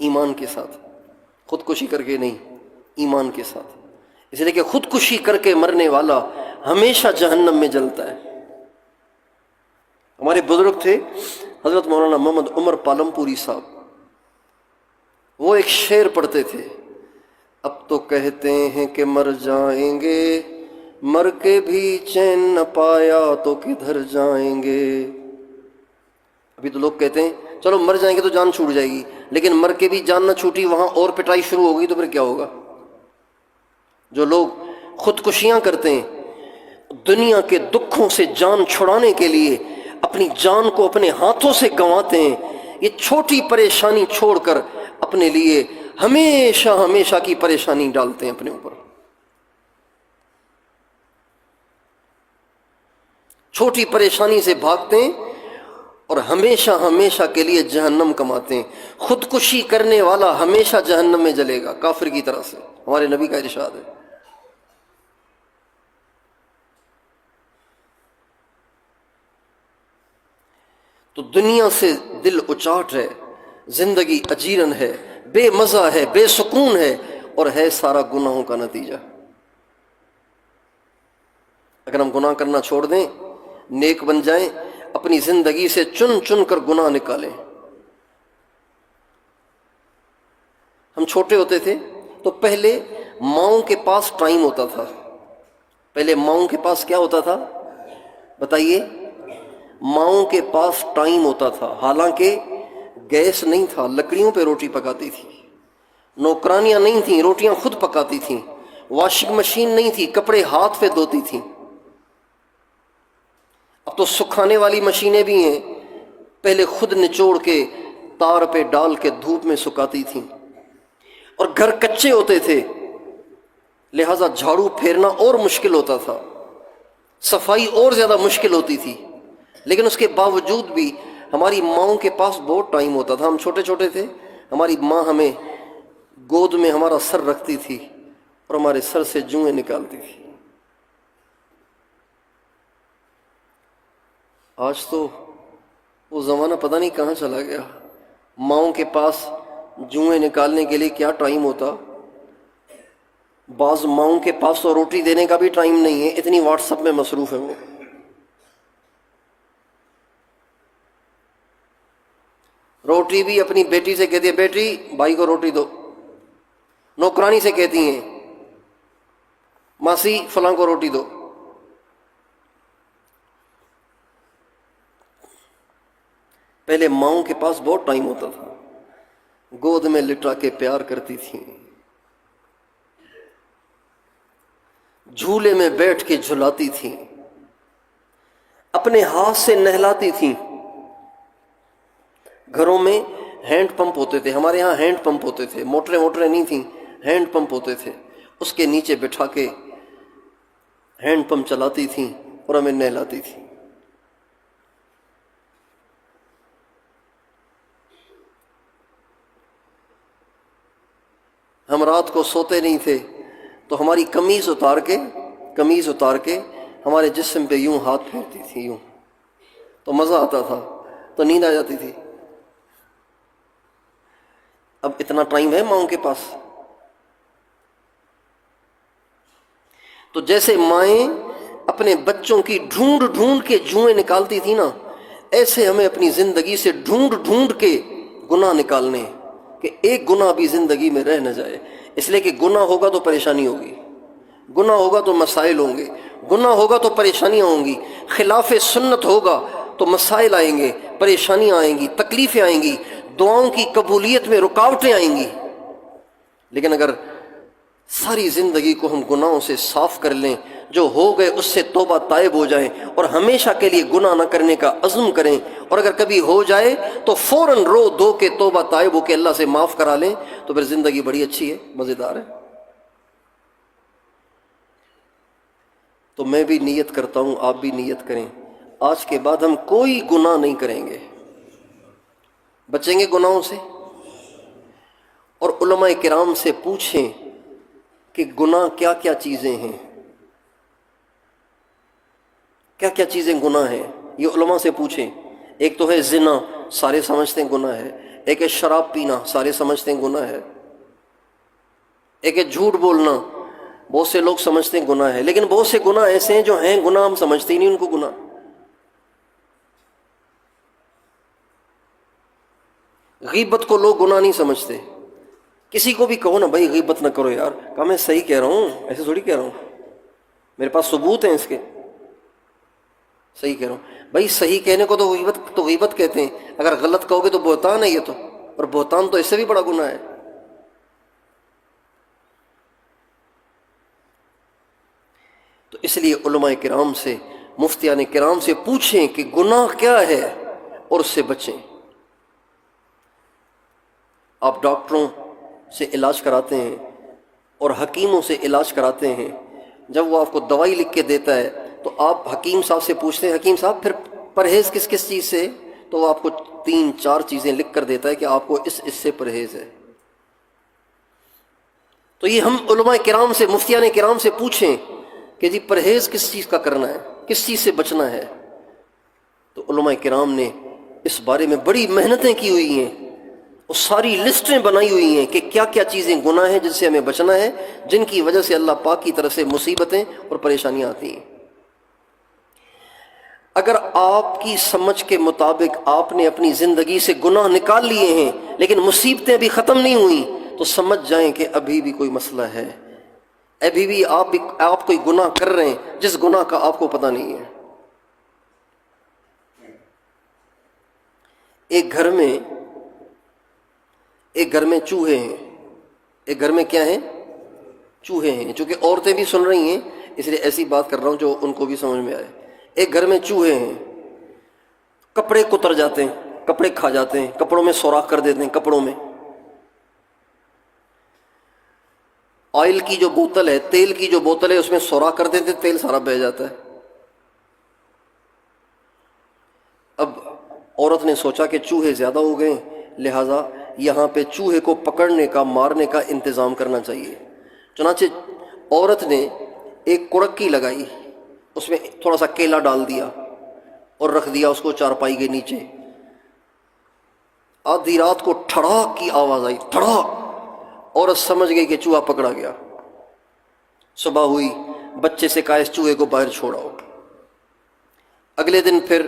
ایمان کے ساتھ، خودکشی کر کے نہیں، ایمان کے ساتھ، اس لیے کہ خودکشی کر کے مرنے والا ہمیشہ جہنم میں جلتا ہے۔ ہمارے بزرگ تھے حضرت مولانا محمد عمر پالم پوری صاحب، وہ ایک شعر پڑھتے تھے، اب تو کہتے ہیں کہ مر جائیں گے، مر کے بھی چین نہ پایا تو کدھر جائیں گے۔ ابھی تو لوگ کہتے ہیں چلو مر جائیں گے تو جان چھوٹ جائے گی، لیکن مر کے بھی جان نہ چھوٹی، وہاں اور پٹائی شروع ہوگی تو پھر کیا ہوگا؟ جو لوگ خودکشیاں کرتے ہیں دنیا کے دکھوں سے جان چھڑانے کے لیے، اپنی جان کو اپنے ہاتھوں سے گنواتے ہیں، یہ چھوٹی پریشانی چھوڑ کر اپنے لیے ہمیشہ ہمیشہ کی پریشانی ڈالتے ہیں اپنے اوپر، چھوٹی پریشانی سے بھاگتے ہیں اور ہمیشہ ہمیشہ کے لیے جہنم کماتے ہیں۔ خودکشی کرنے والا ہمیشہ جہنم میں جلے گا کافر کی طرح سے، ہمارے نبی کا ارشاد ہے۔ تو دنیا سے دل اچاٹ ہے، زندگی اجیرن ہے، بے مزہ ہے، بے سکون ہے، اور ہے سارا گناہوں کا نتیجہ۔ اگر ہم گناہ کرنا چھوڑ دیں، نیک بن جائیں، اپنی زندگی سے چن چن کر گناہ نکالیں۔ ہم چھوٹے ہوتے تھے تو پہلے ماؤں کے پاس ٹائم ہوتا تھا، پہلے ماؤں کے پاس کیا ہوتا تھا بتائیے؟ ماؤں کے پاس ٹائم ہوتا تھا، حالانکہ گیس نہیں تھا، لکڑیوں پہ روٹی پکاتی تھی، نوکرانیاں نہیں تھیں، روٹیاں خود پکاتی تھیں، واشنگ مشین نہیں تھی، کپڑے ہاتھ پہ دھوتی تھیں۔ اب تو سکھانے والی مشینیں بھی ہیں، پہلے خود نچوڑ کے تار پہ ڈال کے دھوپ میں سکھاتی تھیں، اور گھر کچے ہوتے تھے لہذا جھاڑو پھیرنا اور مشکل ہوتا تھا، صفائی اور زیادہ مشکل ہوتی تھی، لیکن اس کے باوجود بھی ہماری ماؤں کے پاس بہت ٹائم ہوتا تھا۔ ہم چھوٹے چھوٹے تھے، ہماری ماں ہمیں گود میں ہمارا سر رکھتی تھی اور ہمارے سر سے جوئیں نکالتی تھی۔ آج تو وہ زمانہ پتہ نہیں کہاں چلا گیا۔ ماؤں کے پاس جوئیں نکالنے کے لیے کیا ٹائم ہوتا، بعض ماؤں کے پاس تو روٹی دینے کا بھی ٹائم نہیں ہے، اتنی واٹس ایپ میں مصروف ہے وہ۔ روٹی بھی اپنی بیٹی سے کہتی ہے بیٹی بھائی کو روٹی دو، نوکرانی سے کہتی ہیں ماسی فلاں کو روٹی دو۔ پہلے ماؤں کے پاس بہت ٹائم ہوتا تھا، گود میں لٹا کے پیار کرتی تھیں، جھولے میں بیٹھ کے جھلاتی تھیں، اپنے ہاتھ سے نہلاتی تھیں۔ گھروں میں ہینڈ پمپ ہوتے تھے، ہمارے ہاں ہینڈ پمپ ہوتے تھے، موٹریں نہیں تھیں، ہینڈ پمپ ہوتے تھے، اس کے نیچے بٹھا کے ہینڈ پمپ چلاتی تھیں اور ہمیں نہلاتی تھیں۔ ہم رات کو سوتے نہیں تھے تو ہماری قمیض اتار کے ہمارے جسم پہ یوں ہاتھ پھیرتی تھی، یوں تو مزہ آتا تھا، تو نیند آ جاتی تھی۔ اب اتنا ٹائم ہے ماؤں کے پاس؟ تو جیسے مائیں اپنے بچوں کی ڈھونڈ کے جوئیں نکالتی تھی نا، ایسے ہمیں اپنی زندگی سے ڈھونڈ کے گناہ نکالنے ہیں کہ ایک گناہ بھی زندگی میں رہ نہ جائے۔ اس لیے کہ گناہ ہوگا تو پریشانی ہوگی، گناہ ہوگا تو مسائل ہوں گے، گناہ ہوگا تو پریشانیاں ہوں گی، خلاف سنت ہوگا تو مسائل آئیں گے، پریشانیاں آئیں گی، تکلیفیں آئیں گی، دعاؤں کی قبولیت میں رکاوٹیں آئیں گی۔ لیکن اگر ساری زندگی کو ہم گناہوں سے صاف کر لیں، جو ہو گئے اس سے توبہ طائب ہو جائیں اور ہمیشہ کے لیے گناہ نہ کرنے کا عزم کریں، اور اگر کبھی ہو جائے تو فوراً رو دو کے توبہ طائب ہو کے اللہ سے معاف کرا لیں، تو پھر زندگی بڑی اچھی ہے، مزیدار ہے۔ تو میں بھی نیت کرتا ہوں، آپ بھی نیت کریں، آج کے بعد ہم کوئی گناہ نہیں کریں گے، بچیں گے گناہوں سے۔ اور علماء کرام سے پوچھیں کہ گناہ کیا کیا چیزیں ہیں، کیا کیا چیزیں گناہ ہیں، یہ علماء سے پوچھیں۔ ایک تو ہے زنا، سارے سمجھتے ہیں گناہ ہے۔ ایک ہے شراب پینا، سارے سمجھتے ہیں گناہ ہے۔ ایک ہے جھوٹ بولنا، بہت سے لوگ سمجھتے ہیں گناہ ہے، لیکن بہت سے گناہ ایسے ہیں جو ہیں گناہ، ہم سمجھتے ہی نہیں ان کو گناہ۔ غیبت کو لوگ گناہ نہیں سمجھتے، کسی کو بھی کہو نا بھائی غیبت نہ کرو یار، کہا میں صحیح کہہ رہا ہوں، ایسے تھوڑی کہہ رہا ہوں، میرے پاس ثبوت ہیں اس کے، صحیح کہہ رہا ہوں۔ بھائی صحیح کہنے کو تو غیبت کہتے ہیں، اگر غلط کہو گے تو بہتان ہے یہ تو، اور بہتان تو اس سے بھی بڑا گناہ ہے۔ تو اس لیے علماء کرام سے، مفتیان کرام سے پوچھیں کہ گناہ کیا ہے اور اس سے بچیں۔ آپ ڈاکٹروں سے علاج کراتے ہیں اور حکیموں سے علاج کراتے ہیں، جب وہ آپ کو دوائی لکھ کے دیتا ہے تو آپ حکیم صاحب سے پوچھتے ہیں حکیم صاحب پھر پرہیز کس کس چیز سے، تو وہ آپ کو 3-4 چیزیں لکھ کر دیتا ہے کہ آپ کو اس سے پرہیز ہے۔ تو یہ ہم علماء کرام سے، مفتیان کرام سے پوچھیں کہ جی پرہیز کس چیز کا کرنا ہے، کس چیز سے بچنا ہے، تو علماء کرام نے اس بارے میں بڑی محنتیں کی ہوئی ہیں، وہ ساری لسٹیں بنائی ہوئی ہیں کہ کیا کیا چیزیں گناہ ہیں جن سے ہمیں بچنا ہے، جن کی وجہ سے اللہ پاک کی طرف سے مصیبتیں اور پریشانیاں آتی ہیں۔ اگر آپ کی سمجھ کے مطابق آپ نے اپنی زندگی سے گناہ نکال لیے ہیں لیکن مصیبتیں بھی ختم نہیں ہوئیں، تو سمجھ جائیں کہ ابھی بھی کوئی مسئلہ ہے، ابھی بھی آپ کوئی گناہ کر رہے ہیں جس گناہ کا آپ کو پتہ نہیں ہے۔ ایک گھر میں چوہے ہیں، ایک گھر میں کیا ہیں؟ چوہے ہیں. چونکہ عورتیں بھی سن رہی ہیں اس لیے ایسی بات کر رہا ہوں جو ان کو بھی سمجھ میں آئے. ایک گھر میں چوہے ہیں، کپڑے کتر جاتے ہیں، کپڑے کھا جاتے ہیں، کپڑوں میں سوراخ کر دیتے ہیں. کپڑوں میں آئل کی جو بوتل ہے، تیل کی جو بوتل ہے، اس میں سوراخ کر دیتے ہیں، تیل سارا بہہ جاتا ہے. اب عورت نے سوچا کہ چوہے زیادہ ہو گئے، لہٰذا یہاں پہ چوہے کو پکڑنے کا، مارنے کا انتظام کرنا چاہیے. چنانچہ عورت نے ایک کڑکی لگائی، اس میں تھوڑا سا کیلا ڈال دیا اور رکھ دیا اس کو چارپائی کے نیچے. آدھی رات کو ٹھڑاک کی آواز آئی، ٹھڑاک. عورت سمجھ گئی کہ چوہا پکڑا گیا. صبح ہوئی، بچے سے کہا اس چوہے کو باہر چھوڑاؤ. اگلے دن پھر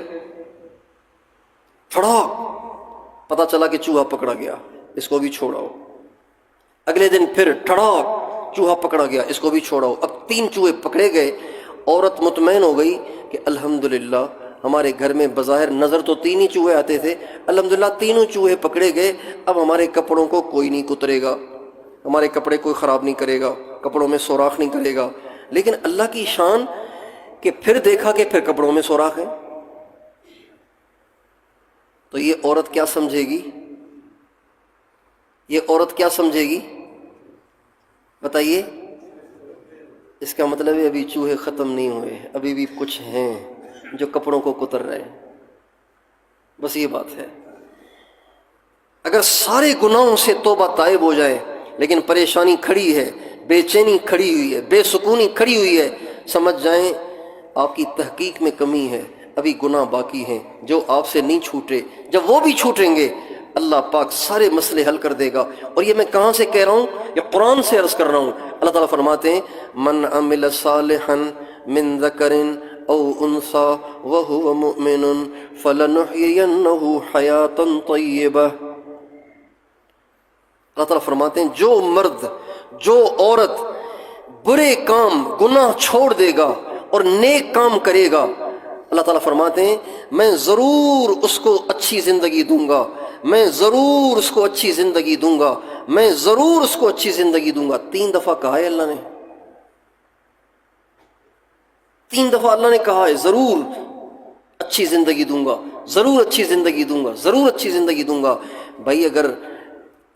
ٹھڑاک، پتہ چلا کہ چوہا پکڑا گیا، اس کو بھی چھوڑاؤ. اگلے دن پھر ٹھڑاک، چوہا پکڑا گیا، اس کو بھی چھوڑاؤ. اب 3 چوہے پکڑے گئے. عورت مطمئن ہو گئی کہ الحمدللہ ہمارے گھر میں بظاہر نظر تو 3 ہی چوہے آتے تھے، الحمدللہ تینوں چوہے پکڑے گئے. اب ہمارے کپڑوں کو کوئی نہیں کترے گا، ہمارے کپڑے کوئی خراب نہیں کرے گا، کپڑوں میں سوراخ نہیں کرے گا. لیکن اللہ کی شان کہ پھر دیکھا کہ پھر کپڑوں میں سوراخ ہے. تو یہ عورت کیا سمجھے گی؟ یہ عورت کیا سمجھے گی بتائیے؟ اس کا مطلب ہے ابھی چوہے ختم نہیں ہوئے، ابھی بھی کچھ ہیں جو کپڑوں کو کتر رہے ہیں. بس یہ بات ہے. اگر سارے گناہوں سے توبہ تائب ہو جائے لیکن پریشانی کھڑی ہے، بے چینی کھڑی ہوئی ہے، بے سکونی کھڑی ہوئی ہے، سمجھ جائیں آپ کی تحقیق میں کمی ہے، ابھی گناہ باقی ہیں جو آپ سے نہیں چھوٹے. جب وہ بھی چھوٹیں گے اللہ پاک سارے مسئلے حل کر دے گا. اور یہ میں کہاں سے کہہ رہا ہوں؟ یہ قرآن سے عرض کر رہا ہوں. اللہ تعالیٰ فرماتے ہیں من عمل صالحا من ذکر او انثى وهو مؤمن فلنحيينه حیاتا طیبہ. اللہ تعالیٰ فرماتے ہیں جو مرد، جو عورت برے کام، گناہ چھوڑ دے گا اور نیک کام کرے گا، اللہ تعالیٰ فرماتے ہیں میں ضرور اس کو اچھی زندگی دوں گا، میں ضرور اس کو اچھی زندگی دوں گا، میں ضرور اس کو اچھی زندگی دوں گا. 3 دفعہ کہا ہے اللہ نے، 3 دفعہ اللہ نے کہا ہے ضرور اچھی زندگی دوں گا، ضرور اچھی زندگی دوں گا، ضرور اچھی زندگی دوں گا. بھائی اگر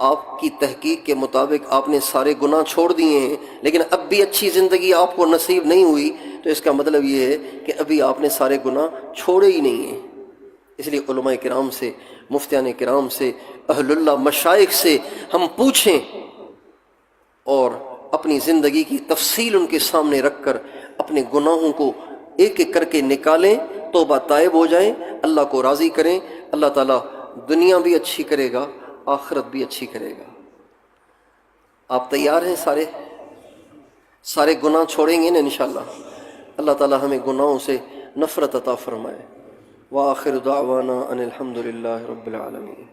آپ کی تحقیق کے مطابق آپ نے سارے گناہ چھوڑ دیے ہیں لیکن اب بھی اچھی زندگی آپ کو نصیب نہیں ہوئی تو اس کا مطلب یہ ہے کہ ابھی آپ نے سارے گناہ چھوڑے ہی نہیں ہیں. اس لیے علماء کرام سے، مفتیان کرام سے، اہل اللہ مشائخ سے ہم پوچھیں اور اپنی زندگی کی تفصیل ان کے سامنے رکھ کر اپنے گناہوں کو ایک ایک کر کے نکالیں، توبہ طائب ہو جائیں، اللہ کو راضی کریں. اللہ تعالیٰ دنیا بھی اچھی کرے گا، آخرت بھی اچھی کرے گا. آپ تیار ہیں؟ سارے گناہ چھوڑیں گے نا انشاءاللہ؟ اللہ تعالیٰ ہمیں گناہوں سے نفرت عطا فرمائے. وآخر دعوانا ان الحمد للہ رب العالمین.